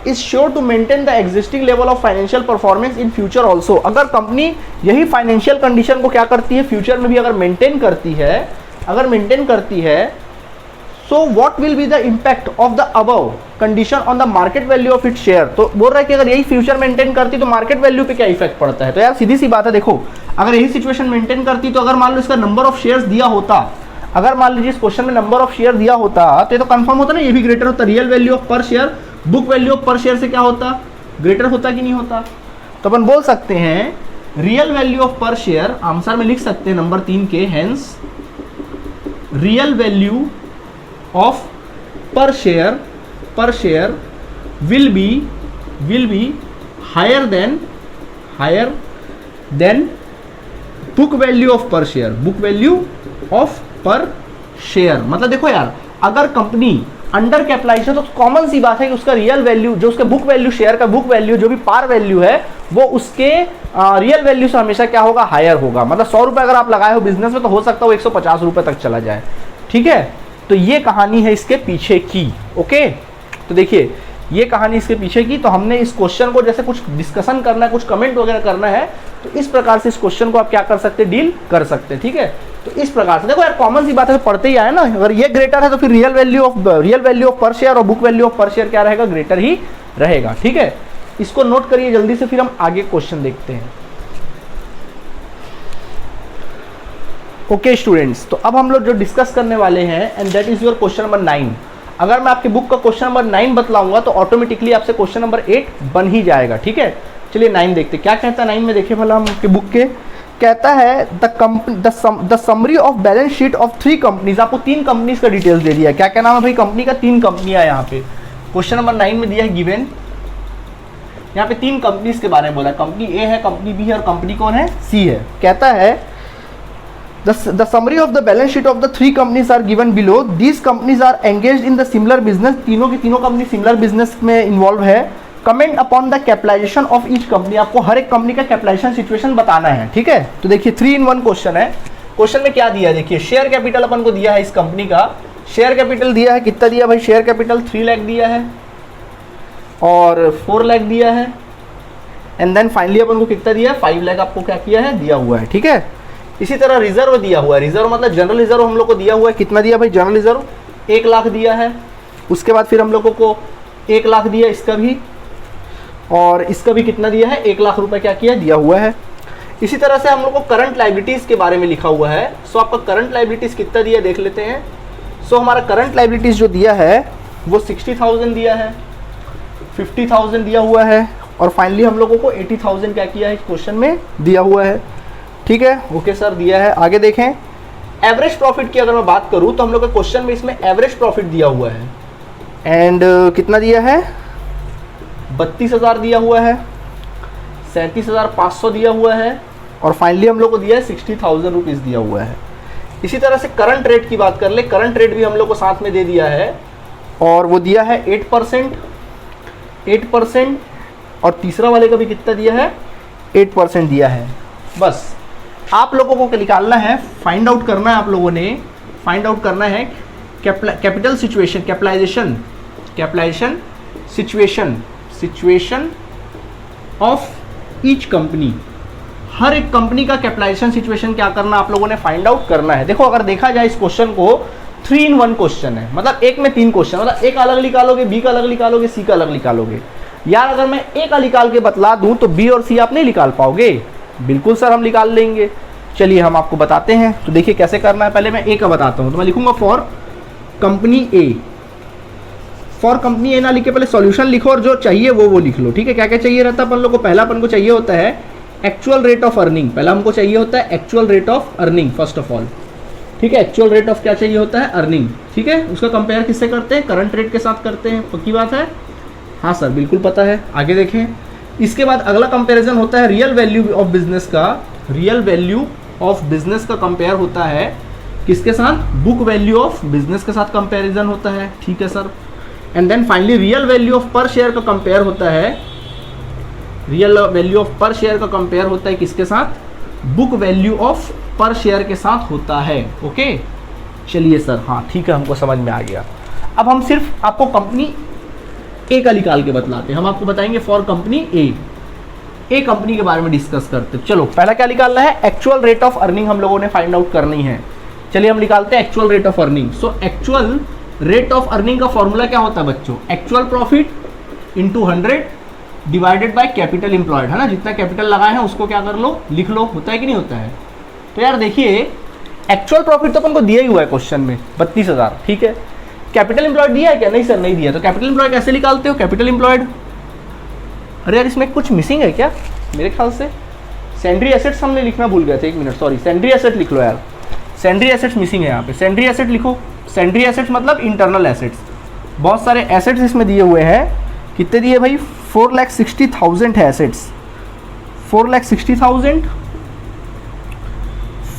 is sure to maintain the existing level of financial performance in future also. अगर कंपनी यही फाइनेंशियल कंडीशन को क्या करती है? फ्यूचर में भी अगर मेंटेन करती है, so what will be the impact of the above condition on the market value of its share. तो बोल रहा है कि अगर यही फ्यूचर मेंटेन करती तो मार्केट वैल्यू पे क्या इफेक्ट पड़ता है? तो यार सीधी सी बात है, देखो अगर यही सिचुएशन मेंटेन करती तो अगर मान लो इसका नंबर ऑफ शेयर्स दिया होता, अगर मान लीजिए इस क्वेश्चन में नंबर ऑफ शेयर दिया होता तो ये तो कंफर्म होता ना, ये भी ग्रेटर होता। Real value of per share book value of per share से क्या होता? ग्रेटर होता कि नहीं होता? तो अपन बोल सकते हैं real value of per share, answer में लिख सकते हैं नंबर 3 के, hence real value of per share will be higher than book value of per share. मतलब देखो यार, अगर कंपनी अंडर कैपिटलाइज्ड है तो कॉमन सी बात है कि उसका रियल वैल्यू, जो उसके बुक वैल्यू, शेयर का बुक वैल्यू जो भी पार वैल्यू है, वो उसके रियल वैल्यू से हमेशा क्या होगा? हायर होगा। मतलब 100 रुपए अगर आप लगाए हो बिजनेस में तो हो सकता है वो 150 रुपए तक चला जाए। ठीक है, तो ये कहानी है इसके पीछे की। ओके, तो देखिए ये कहानी इसके पीछे की। तो हमने इस क्वेश्चन को जैसे कुछ डिस्कशन करना है, कुछ कमेंट वगैरह करना है, तो इस प्रकार से इस क्वेश्चन को आप क्या कर सकते हैं? डील कर सकते हैं। ठीक है, तो इस प्रकार से देखो यार, कॉमन सी बात है, पढ़ते ही आए ना, अगर ये ग्रेटर है तो फिर real value of per share और book value of per share क्या रहेगा, ग्रेटर ही रहेगा। ठीक है, इसको नोट करिए जल्दी से, फिर हम आगे क्वेश्चन देखते हैं। ओके स्टूडेंट्स, तो अब हम लोग जो डिस्कस करने वाले हैं and that is your question number 9। अगर मैं आपके बुक का क्वेश्चन नंबर 9 बतलाऊंगा तो ऑटोमेटिकली आपसे क्वेश्चन नंबर 8 बन ही जाएगा। ठीक है, चलिए 9 देखते क्या कहता है 9 में, देखिए भला हम आपके बुक के, कहता है the summary of balance sheet of 3 companies. आपको 3 कंपनीज का डिटेल्स दे दिया है। क्या क्या नाम है भाई कंपनी का, 3 कंपनियां यहाँ पे क्वेश्चन नंबर 9 में दिया है गिवन। यहाँ पे 3 कंपनीज के बारे में बोला, कंपनी ए है, कंपनी बी है और कंपनी कौन है, सी है। कहता है The summary of the balance sheet of the 3 companies are given below. These companies are engaged in the similar business. तीनों की तीनों कंपनी सिमिलर बिजनेस में इन्वॉल्व है। Comment upon the capitalization of each company. आपको हर एक company का capitalisation situation बताना है। ठीक है, तो देखिए 3 in 1 क्वेश्चन है। क्वेश्चन में क्या दिया है, देखिए शेयर कैपिटल अपन को दिया है, इस कंपनी का शेयर कैपिटल दिया है, कितना दिया भाई, शेयर कैपिटल 3 लाख दिया है और 4 लाख दिया है, एंड देन फाइनली अपन को कितना दिया है, 5 लाख आपको क्या किया है, दिया हुआ है। ठीक है, इसी तरह रिजर्व दिया हुआ है, रिजर्व मतलब जनरल रिजर्व हम लोग को दिया हुआ है, कितना दिया भाई, जनरल रिजर्व 1 लाख दिया है। उसके बाद फिर हम लोगों को 1 लाख दिया इसका भी, और इसका भी कितना दिया है, 1 लाख रुपए क्या किया, दिया हुआ है। इसी तरह से हम लोग को करंट लाइबिलिटीज के बारे में लिखा हुआ है। सो आपका करंट लाइबिलिटीज कितना दिया देख लेते हैं। सो हमारा करंट लाइबिलिटीज जो दिया है वो 60,000 दिया है, 50,000 दिया हुआ है, और फाइनली हम लोगों को 80,000 क्या किया है, इस क्वेश्चन में दिया हुआ है। ठीक है, ओके सर, दिया है। आगे देखें, एवरेज प्रॉफिट की अगर मैं बात करूं तो हम लोग के क्वेश्चन में इसमें एवरेज प्रॉफिट दिया हुआ है, एंड कितना दिया है, 32,000 दिया हुआ है, 37,500 दिया हुआ है, और फाइनली हम लोग को दिया है 60,000 रुपीज़ दिया हुआ है। इसी तरह से करंट रेट की बात कर ले, करंट रेट भी हम लोग को साथ में दे दिया है, और वो दिया है 8%, और तीसरा वाले का भी कितना दिया है, 8% दिया है। बस आप लोगों को निकालना है, फाइंड आउट करना है, आप लोगों ने फाइंड आउट करना है capital situation, capitalisation situation of each company. हर एक कंपनी का कैपिटलाइजेशन सिचुएशन क्या करना आप लोगों ने फाइंड आउट करना है। देखो अगर देखा जाए इस क्वेश्चन को 3 in 1 क्वेश्चन है, मतलब एक में 3 क्वेश्चन, मतलब एक अलग निकालोगे, बी का अलग निकालोगे, सी का अलग निकालोगे। यार अगर मैं ए का निकाल के बतला दूं तो बी और सी आप नहीं निकाल पाओगे। बिल्कुल सर हम निकाल लेंगे, चलिए हम आपको बताते हैं। तो देखिए कैसे करना है, पहले मैं ए का बताता हूं। तो मैं लिखूंगा for company A, for company A ना लिख के पहले सॉल्यूशन लिखो और जो चाहिए वो लिख लो। ठीक है, क्या क्या चाहिए रहता है अपन लोग को, पहला अपन को चाहिए होता है एक्चुअल रेट ऑफ अर्निंग, पहला हमको चाहिए होता है actual rate of earning first of all. ठीक है, एक्चुअल रेट ऑफ क्या चाहिए होता है, अर्निंग। ठीक है, उसका कंपेयर किससे करते हैं, करंट रेट के साथ करते हैं, पक्की बात है, हाँ सर बिल्कुल पता है। आगे देखें, इसके बाद अगला कंपैरिजन होता है रियल वैल्यू ऑफ बिजनेस का, रियल वैल्यू ऑफ बिजनेस का कंपेयर होता है किसके साथ, बुक वैल्यू ऑफ बिजनेस के साथ कंपैरिजन होता है। ठीक है sir, and then finally real value of per share का कंपेयर होता है, real value of per share का कंपेयर होता है किसके साथ, book value of per share के साथ होता है। ओके चलिए सर, हाँ ठीक है, हमको समझ में आ गया। अब हम सिर्फ आपको कंपनी ए का निकाल के बतलाते हैं, हम आपको बताएंगे फॉर कंपनी ए कंपनी के बारे में डिस्कस करते हैं। चलो पहला क्या निकालना है, एक्चुअल रेट ऑफ अर्निंग हम लोगों ने फाइंड आउट करनी है। चलिए हम निकालते हैं actual rate of earning. So actual rate of earning का फॉर्मूला क्या होता है बच्चों, actual profit into 100 divided by capital employed, है ना, जितना कैपिटल लगाए हैं उसको क्या कर लो, लिख लो, होता है कि नहीं होता है। तो यार देखिए एक्चुअल प्रॉफिट तो अपन को दिया ही हुआ है क्वेश्चन में 32,000, ठीक है, कैपिटल एम्प्लॉयड दिया है क्या, नहीं सर नहीं दिया। तो कैपिटल एम्प्लॉयड कैसे निकालते हो, कैपिटल एम्प्लॉयड, अरे यार इसमें कुछ मिसिंग है क्या मेरे ख्याल से, सेंड्री एसेट्स हमने लिखना भूल गए थे, एक मिनट सॉरी, सेंड्री एसेट लिख लो यार, सेंड्री एसेट्स मिसिंग है यहाँ पे, सेंड्री एसेट लिखो। सेंड्री एसेट्स मतलब इंटरनल एसेट्स, बहुत सारे एसेट्स इसमें दिए हुए हैं, कितने दिए भाई, 4,60,000 है एसेट्स, 4,60,000,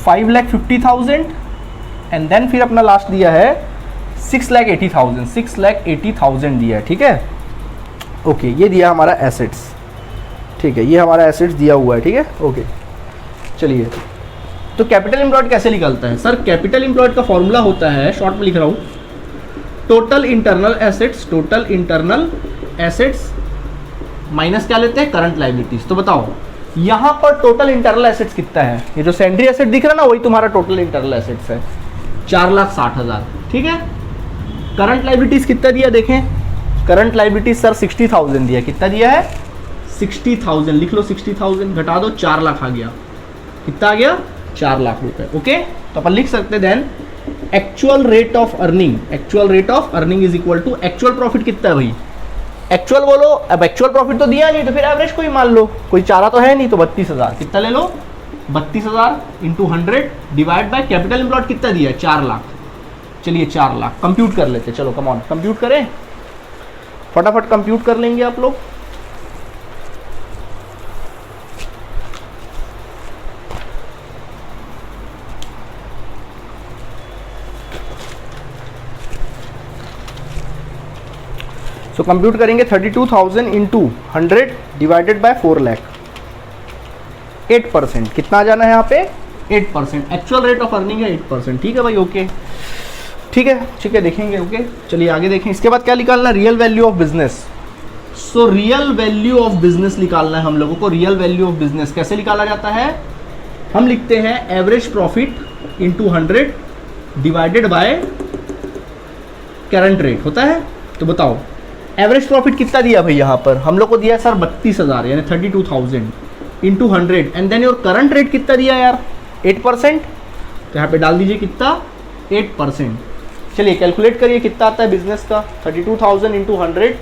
5,50,000 एंड देन फिर अपना लास्ट दिया है 6,80,000, 6,80,000 दिया है। ठीक है, ओके ये दिया हमारा एसेट्स, ठीक है, ये हमारा एसेट्स दिया हुआ है। ठीक है, ओके चलिए, तो कैपिटल एम्प्लॉयड कैसे निकलता है सर, कैपिटल एम्प्लॉयड का फॉर्मूला होता है, शॉर्ट में लिख रहा हूँ, total internal assets, total internal assets minus क्या लेते हैं, करंट लायबिलिटीज। तो बताओ यहाँ पर टोटल इंटरनल एसेट्स कितना है, ये जो सेंट्री एसेट दिख रहा है ना वही तुम्हारा टोटल इंटरनल एसेट्स है 4,60,000। ठीक है, करंट लाइबिलिटीज कितना दिया देखें, करंट लाइबिलिटीज सर 60,000 दिया, कितना दिया है 60,000, लिख लो 60,000 घटा दो 4 लाख आ गया, कितना आ गया 4 लाख रुपए। ओके, तो अपन लिख सकते then actual rate of earning, actual rate of earning is equal to actual profit कितना है भाई, एक्चुअल बोलो, अब एक्चुअल प्रॉफिट तो दिया नहीं तो फिर एवरेज को ही मान लो, कोई चारा तो है नहीं, तो 32,000 कितना ले लो 32,000 into 100 divide by capital employed कितना दिया है 4 लाख। चलिए 4 लाख कंप्यूट कर लेते, चलो कम ऑन कंप्यूट करें, फटाफट कंप्यूट कर लेंगे आप लोग। तो कंप्यूट करेंगे 32,000 इंटू 100 डिवाइडेड बाय 4 लाख, 8%, कितना आ जाना है यहाँ पे 8%, एक्चुअल रेट ऑफ अर्निंग है 8%। ठीक है भाई, ओके ठीक है देखेंगे। ओके चलिए आगे देखें, इसके बाद क्या निकालना, real value of business. So real value of business निकालना है हम लोगों को। रियल वैल्यू ऑफ बिजनेस कैसे निकाला जाता है, हम लिखते हैं average profit into 100 divided by current rate होता है। तो बताओ एवरेज प्रॉफिट कितना दिया भाई, यहाँ पर हम लोग को दिया सर 32,000 यानी 32,000 into 100 and then your current rate कितना दिया यार 8%, तो यहाँ पे डाल दीजिए कितना 8%। चलिए कैलकुलेट करिए कितना आता है बिजनेस का, 32,000 इंटू 100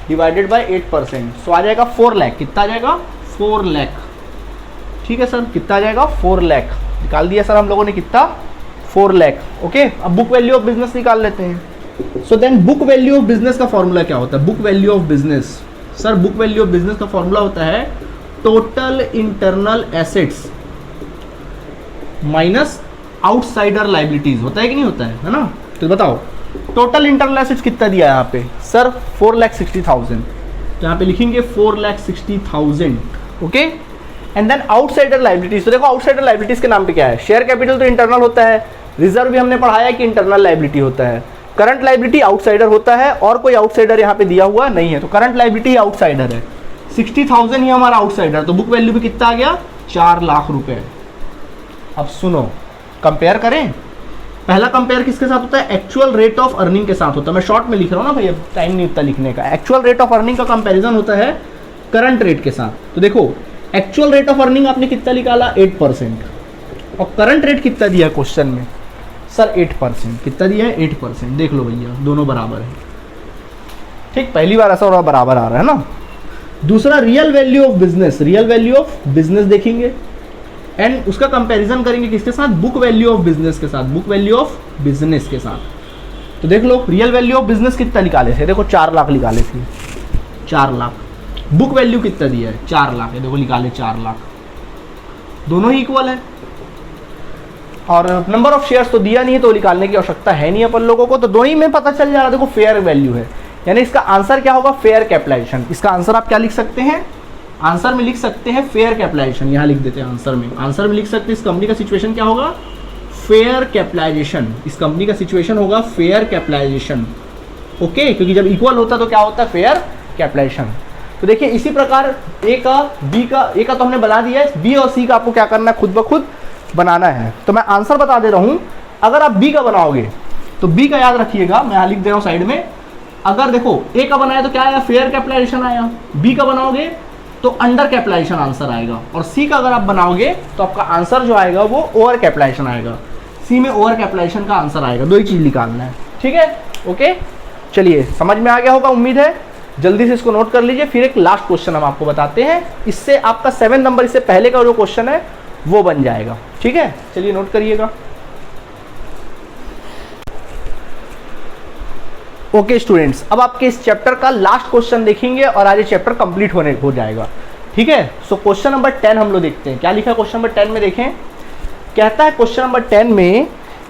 डिवाइडेड बाय 8%, सो आ जाएगा 4 लाख, कितना आ जाएगा 4 लाख। ठीक है सर, कितना आ जाएगा 4 लाख, निकाल दिया सर हम लोगों ने कितना 4 लाख। ओके, अब बुक वैल्यू ऑफ बिजनेस निकाल लेते हैं। So then book value of business का फॉर्मूला क्या होता है, book value of business, sir book value of business का फॉर्मूला होता है total internal assets minus outsider liabilities, होता है कि नहीं होता है ना। तो बताओ टोटल इंटरनल एसेट्स कितना दिया है यहाँ पे सर 4,60,000, तो यहाँ पे लिखेंगे 4,60,000। Okay, and then outsider liabilities, तो देखो आउटसाइडर लाइबिलिटीज के नाम पे क्या है, शेयर कैपिटल तो इंटरनल होता है, रिजर्व भी हमने पढ़ाया कि इंटरनल लाइबिलिटी होता है, करंट लाइबिलिटी आउटसाइडर होता है और कोई आउटसाइडर यहाँ पे दिया हुआ नहीं है, तो करंट लाइबिलिटी आउटसाइडर है, 60,000 ही हमारा आउटसाइडर, तो बुक वैल्यू भी कितना आ गया 4 लाख रुपए। अब सुनो कंपेयर करें, पहला कंपेयर किसके साथ होता है, एक्चुअल रेट ऑफ अर्निंग के साथ होता है। मैं शॉर्ट में लिख रहा हूँ ना भाई, अब टाइम नहीं उतना लिखने का। एक्चुअल रेट ऑफ अर्निंग का कंपैरिजन होता है करंट रेट के साथ। तो देखो एक्चुअल रेट ऑफ अर्निंग आपने कितना निकाला 8%, और करंट रेट कितना दिया क्वेश्चन में सर 8%, कितना दिया है 8%। देख लो भैया दोनों बराबर है, ठीक, पहली बार ऐसा बराबर आ रहा है ना। दूसरा real value of business, real value of business देखेंगे एंड उसका कंपैरिजन करेंगे किसके साथ, बुक वैल्यू ऑफ बिजनेस के साथ, बुक वैल्यू ऑफ बिजनेस के साथ। तो देख लो रियल वैल्यू ऑफ बिजनेस कितना निकाले थे, देखो 4 लाख निकाले थे, 4 लाख। बुक वैल्यू कितना दिया है 4 लाख है, देखो निकाले 4 लाख, दोनों ही इक्वल है। और नंबर ऑफ शेयर्स तो दिया नहीं है, तो निकालने की आवश्यकता है नहीं अपन लोगों को, तो दोनों ही में पता चल जा रहा है। देखो फेयर वैल्यू है, यानी इसका आंसर क्या होगा फेयर कैपिटलाइजेशन। इसका आंसर आप क्या लिख सकते हैं, आंसर में लिख सकते हैं फेयर कैपिटलाइजेशन, यहाँ लिख देते हैं आंसर में। आंसर में लिख सकते हैं इस कंपनी का सिचुएशन क्या होगा, फेयर कैपिटलाइजेशन। इस कंपनी का सिचुएशन होगा फेयर कैपिटलाइजेशन। ओके, क्योंकि जब इक्वल होता है तो क्या होता है फेयर कैपिटलाइजेशन। तो देखिए इसी प्रकार ए का बी का, ए का तो हमने बना दिया है, बी और सी का आपको क्या करना है खुद ब खुद बनाना है। तो मैं आंसर बता दे रहा हूं, अगर आप बी का बनाओगे तो बी का याद रखिएगा, मैं यहाँ लिख दे रहा हूँ साइड में। अगर देखो ए का बनाया तो क्या आया फेयर कैपिटलाइजेशन आया, बी का बनाओगे तो अंडर कैपिटलाइजेशन आंसर आएगा, और सी का अगर आप बनाओगे तो आपका आंसर जो आएगा वो ओवर कैपिटलाइजेशन आएगा। सी में ओवर कैपिटलाइजेशन का आंसर आएगा, दो ही चीज निकालना है। ठीक है, ओके चलिए समझ में आ गया होगा उम्मीद है, जल्दी से इसको नोट कर लीजिए। फिर एक लास्ट क्वेश्चन हम आपको बताते हैं, इससे आपका 7 नंबर इससे पहले का जो क्वेश्चन है वो बन जाएगा। ठीक है, चलिए नोट करिएगा। ओके स्टूडेंट्स, अब आपके इस चैप्टर का लास्ट क्वेश्चन देखेंगे और आज ये चैप्टर कंप्लीट हो जाएगा। ठीक है, सो क्वेश्चन नंबर 10 हम लोग देखते हैं क्या लिखा है क्वेश्चन नंबर 10 में। देखें, कहता है क्वेश्चन नंबर 10 में,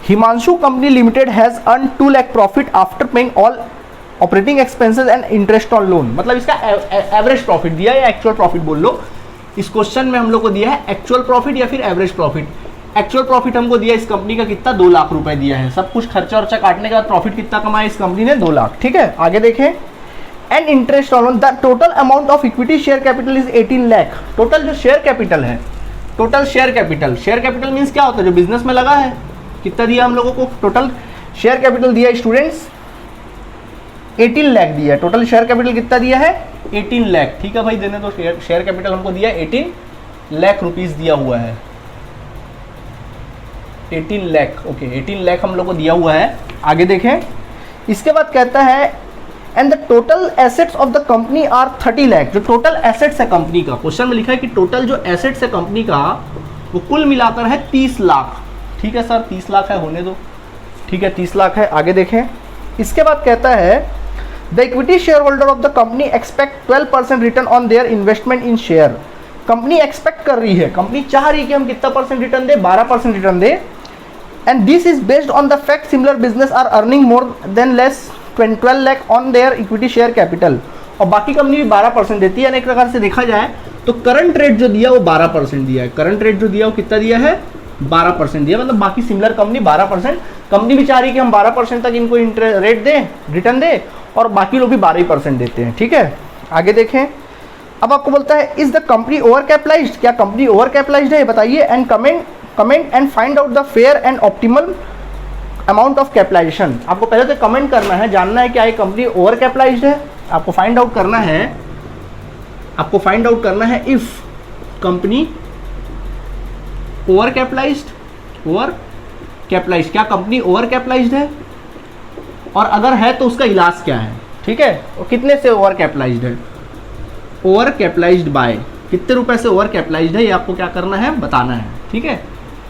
Himanshu company limited has earn 2 lakh profit after paying all operating expenses and interest on loan. मतलब इसका एवरेज प्रॉफिट दिया है या एक्चुअल प्रॉफिट बोल लो। इस क्वेश्चन में हम लोग को दिया है एक्चुअल प्रॉफिट या फिर एवरेज प्रॉफिट। एक्चुअल प्रॉफिट हमको दिया इस कंपनी का कितना 2 लाख रुपए दिया है, सब कुछ खर्चा वर्चा काटने के बाद प्रॉफिट कितना कमाया इस कंपनी ने 2 लाख। ठीक है, आगे देखें, and interest on the total amount of equity share capital is 18 lakh. Total जो शेयर कैपिटल है, टोटल शेयर कैपिटल मीन्स क्या होता है, जो बिजनेस में लगा है, कितना दिया हम लोगों को, टोटल शेयर कैपिटल दिया स्टूडेंट्स 18 लाख दिया। टोटल शेयर कैपिटल कितना दिया है, 18 लाख। ठीक है भाई, देने तो शेयर कैपिटल हमको दिया 18 लाख रुपीस दिया हुआ है, 18 लाख। ओके, 18 लाख हम लोग को दिया हुआ है। आगे देखें, इसके बाद कहता है and the total assets of the company are 30 lakh. जो टोटल एसेट्स है कंपनी का, क्वेश्चन में लिखा है कि टोटल जो एसेट्स है कंपनी का वो कुल मिलाकर है 30 लाख। ठीक है सर, 30 लाख है, होने दो। ठीक है, 30 लाख है। आगे देखें, इसके बाद कहता है the equity share holder of the company expect 12% return on their investment in share. Company expect कर रही है, कंपनी चाह रही है कि हम कितना परसेंट रिटर्न दे, 12% रिटर्न दे। And this is based on the fact similar business are earning more than less 12 lakh on their equity share capital. और बाकी कंपनी भी 12% देती है। एक प्रकार से देखा जाए तो करंट रेट जो दिया वो 12% दिया है। करंट रेट जो दिया वो कितना दिया है, 12% दिया। मतलब बाकी सिमिलर कंपनी 12%, कंपनी भी चाह रही है कि हम 12% तक इनको रेट दें, रिटर्न दें, और बाकी लोग भी 12% देते हैं। ठीक है, आगे देखें। अब आपको बोलता है is the company over capitalised, क्या कंपनी ओवर कैपिटलाइज्ड है, बताइए। And comment and find out the fair and optimal amount of capitalisation. आपको पहले तो कमेंट करना है, जानना है क्या ये कंपनी ओवर कैपिटलाइज्ड है। आपको फाइंड आउट करना है, इफ कंपनी ओवर कैपिटलाइज्ड, क्या कंपनी ओवर कैपिटलाइज्ड है, और अगर है तो उसका इलाज क्या है। ठीक है, और कितने से ओवर कैपिटलाइज्ड है, ओवर कैपिटलाइज्ड बाय कितने रुपए से ओवर कैपिटलाइज्ड है, ये आपको क्या करना है, बताना है। ठीक है,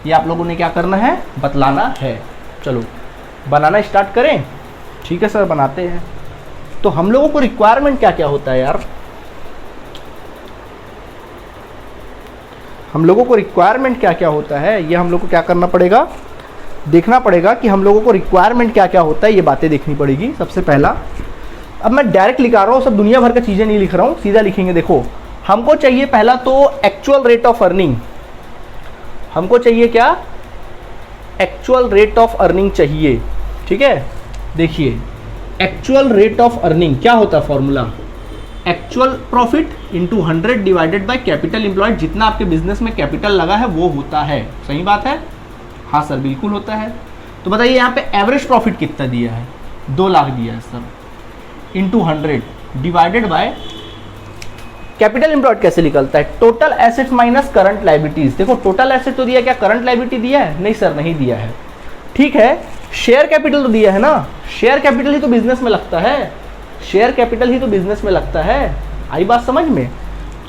ये आप लोगों ने क्या करना है, बतलाना है। चलो बनाना स्टार्ट करें। ठीक है सर, बनाते हैं। तो हम लोगों को रिक्वायरमेंट क्या क्या होता है यार, हम लोगों को रिक्वायरमेंट क्या क्या होता है, ये हम लोग को क्या करना पड़ेगा, देखना पड़ेगा कि हम लोगों को रिक्वायरमेंट क्या क्या होता है, ये बातें देखनी पड़ेगी सबसे पहला। अब मैं डायरेक्ट लिखा रहा हूँ, सब दुनिया भर की चीज़ें नहीं लिख रहा हूँ, सीधा लिखेंगे। देखो, हमको चाहिए पहला तो एक्चुअल रेट ऑफ अर्निंग। हमको चाहिए क्या, एक्चुअल रेट ऑफ अर्निंग चाहिए। ठीक है, देखिए एक्चुअल रेट ऑफ अर्निंग क्या होता है, formula actual profit into 100 divided by capital employed. जितना आपके बिजनेस में कैपिटल लगा है वो होता है। सही बात है, हाँ सर बिल्कुल होता है। तो बताइए यहाँ पे एवरेज प्रॉफिट कितना दिया है, 2 लाख दिया है sir, into 100 divided by capital employed कैसे निकलता है, total assets minus current liabilities. देखो टोटल एसेट तो दिया, क्या करंट लायबिलिटी दिया है, नहीं सर नहीं दिया है। ठीक है, शेयर कैपिटल तो दिया है ना, शेयर कैपिटल ही तो बिजनेस में लगता है, शेयर कैपिटल ही तो बिजनेस में लगता है। आई बात समझ में,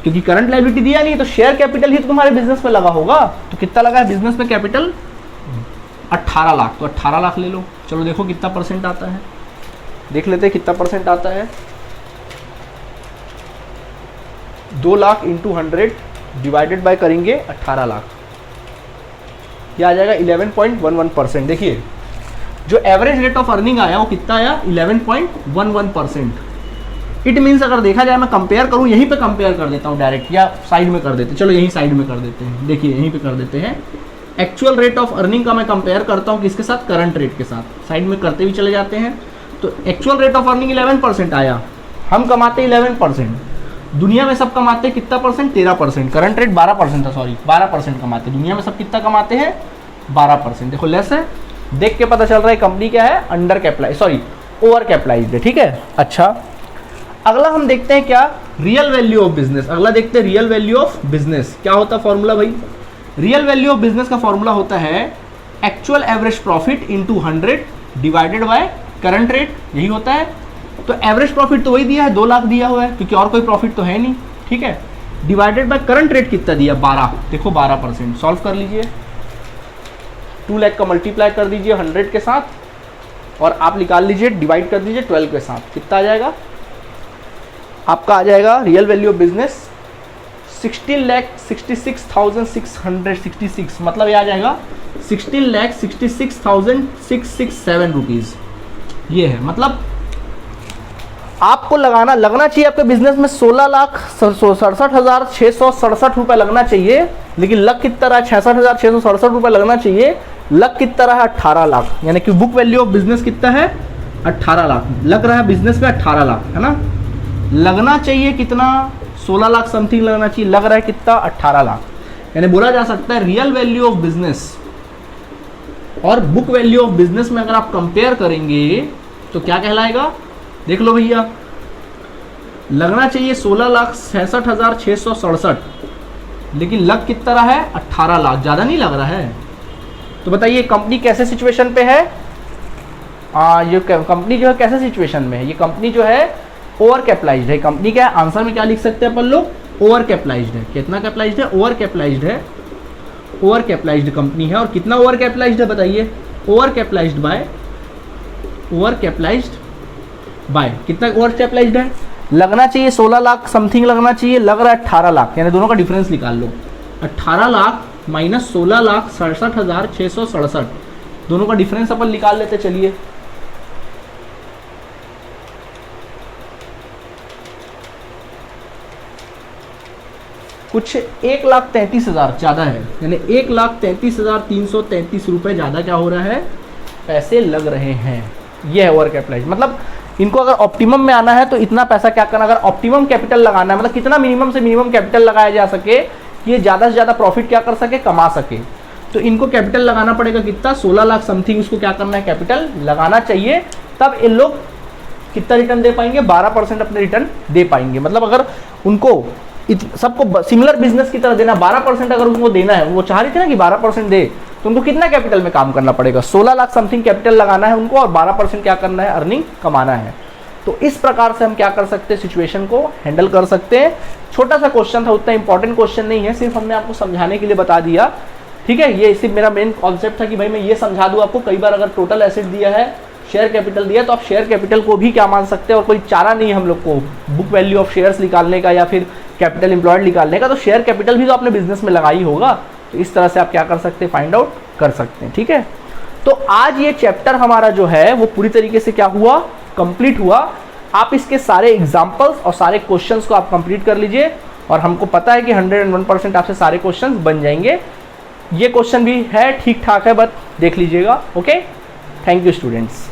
क्योंकि करंट लायबिलिटी दिया नहीं तो शेयर कैपिटल ही तो तुम्हारे बिजनेस में लगा होगा। तो कितना लगा है बिजनेस में कैपिटल, 18 लाख। तो 18 लाख ले लो। चलो देखो कितना परसेंट आता है, देख लेते हैं कितना परसेंट आता है। 2 लाख इंटू 100 डिवाइडेड बाय करेंगे 18 लाख, यह आ जाएगा 11.11%। देखिए जो एवरेज रेट ऑफ अर्निंग आया वो कितना आया, 11.11%। इट मीन्स अगर देखा जाए, मैं कंपेयर करूं, यहीं पे कंपेयर कर देता हूं डायरेक्ट, या साइड में कर देते हैं, चलो यहीं साइड में कर देते हैं। देखिए यहीं पे कर देते हैं, एक्चुअल रेट ऑफ अर्निंग का मैं कंपेयर करता हूं किसके साथ, करंट रेट के साथ। साइड में करते हुए चले जाते हैं। तो एक्चुअल रेट ऑफ अर्निंग 11% आया, हम कमाते 11%, दुनिया में सब कमाते कितना परसेंट, 13%। करंट रेट 12% था, सॉरी 12% कमाते, दुनिया में सब कितना कमाते हैं, 12%। देखो लेस है, देख के पता चल रहा है कंपनी क्या है, under capitalise, sorry over capitalised है। ठीक है, अच्छा अगला हम देखते हैं क्या, रियल वैल्यू ऑफ बिजनेस। अगला देखते हैं रियल वैल्यू ऑफ बिजनेस। क्या होता है फॉर्मूला भाई, रियल वैल्यू ऑफ बिजनेस का फॉर्मूला होता है actual average profit into 100 divided by current rate, यही होता है। तो एवरेज प्रॉफिट तो वही दिया है, 2 लाख दिया हुआ है, क्योंकि और कोई प्रॉफिट तो है नहीं। ठीक है, डिवाइडेड बाय करंट रेट कितना दिया, 12। देखो 12%, सॉल्व कर लीजिए। 2 लाख का मल्टीप्लाई कर दीजिए 100 के साथ, और आप निकाल लीजिए, डिवाइड कर दीजिए 12 के साथ, कितना आ जाएगा आपका, आ जाएगा रियल वैल्यू ऑफ बिजनेस 16,66,666, मतलब ये आ जाएगा 16,66,667 रुपीज़। ये है, मतलब आपको लगना चाहिए आपके बिजनेस में 16,67,667 रुपये लगना चाहिए, लेकिन लग कितना रहा है, 66,667 रुपये लगना चाहिए, लग कितना रहा है, 18 लाख। यानी कि बुक वैल्यू ऑफ बिजनेस कितना है, 18 लाख, लग रहा है बिजनेस में 18 लाख, है ना। लगना चाहिए कितना, 16 लाख समथिंग लगना चाहिए, लग रहा है कितना, 18 लाख। यानी बोला जा सकता है रियल वैल्यू ऑफ बिजनेस और बुक वैल्यू ऑफ बिजनेस में अगर आप कंपेयर करेंगे तो क्या कहलाएगा, देख लो भैया, लगना चाहिए 16,67,667, लेकिन लग कितना रहा है, 18 लाख, ज़्यादा नहीं लग रहा है। तो बताइए कंपनी कैसे सिचुएशन पे है, ये कंपनी जो है कैसे सिचुएशन में है, ये कंपनी जो है ओवर कैपिटलाइज्ड है। कंपनी क्या है, आंसर में क्या लिख सकते हैं अपन लोग, ओवर कैपिटलाइज्ड है। कितना कैपिटलाइज्ड है, ओवर कैपिटलाइज्ड है, ओवर कैपिटलाइज्ड कंपनी है। और कितना ओवर कैपिटलाइज्ड है बताइए, ओवर कैपिटलाइज्ड बाय कितना ओवर कैपिटलाइज्ड है, लगना चाहिए 16 लाख समथिंग लगना चाहिए, लग रहा है 18 लाख। यानी दोनों का डिफरेंस निकाल लो, 18 लाख माइनस 16,67,667, दोनों का डिफरेंस अपन निकाल लेते चलिए। कुछ 1,33,000 ज़्यादा है, यानी 1,33,333 रुपये ज़्यादा क्या हो रहा है, पैसे लग रहे हैं। ये है ओवर कैपिटलाइज, मतलब इनको अगर ऑप्टिमम में आना है तो इतना पैसा क्या करना, अगर ऑप्टिमम कैपिटल लगाना है, मतलब कितना मिनिमम से मिनिमम कैपिटल लगाया जा सके, ये ज़्यादा से ज़्यादा प्रॉफिट क्या कर सके, कमा सके, तो इनको कैपिटल लगाना पड़ेगा कितना, 16 लाख समथिंग उसको क्या करना है, कैपिटल लगाना चाहिए। तब इन लोग कितना रिटर्न दे पाएंगे, 12% अपने रिटर्न दे पाएंगे। मतलब अगर उनको सबको सिमिलर बिजनेस की तरह देना, 12% अगर उनको देना है, वो चाह रहे थे ना कि 12% दे, तो उनको कितना कैपिटल में काम करना पड़ेगा, 16 लाख समथिंग कैपिटल लगाना है उनको और 12% क्या करना है, अर्निंग कमाना है। तो इस प्रकार से हम क्या कर सकते हैं, सिचुएशन को हैंडल कर सकते हैं। छोटा सा क्वेश्चन था, उतना इंपॉर्टेंट क्वेश्चन नहीं है, सिर्फ हमने आपको समझाने के लिए बता दिया, ठीक है। ये सिर्फ मेरा मेन कॉन्सेप्ट था कि भाई मैं ये समझा दूँ आपको। कई बार अगर टोटल एसेट दिया है, शेयर कैपिटल दिया, तो आप शेयर कैपिटल को भी क्या मान सकते हैं, और कोई चारा नहीं है हम लोग को बुक वैल्यू ऑफ शेयर्स निकालने का या फिर कैपिटल एम्प्लॉयड निकालने का, तो शेयर कैपिटल भी तो आपने बिजनेस में लगाई होगा। तो इस तरह से आप क्या कर सकते हैं, फाइंड आउट कर सकते हैं, ठीक है। तो आज ये चैप्टर हमारा जो है वो पूरी तरीके से क्या हुआ, कंप्लीट हुआ। आप इसके सारे एग्जाम्पल्स और सारे क्वेश्चंस को आप कंप्लीट कर लीजिए, और हमको पता है कि 101% आपसे सारे क्वेश्चंस बन जाएंगे। ये क्वेश्चन भी है ठीक ठाक है, बस देख लीजिएगा। Okay, thank you students.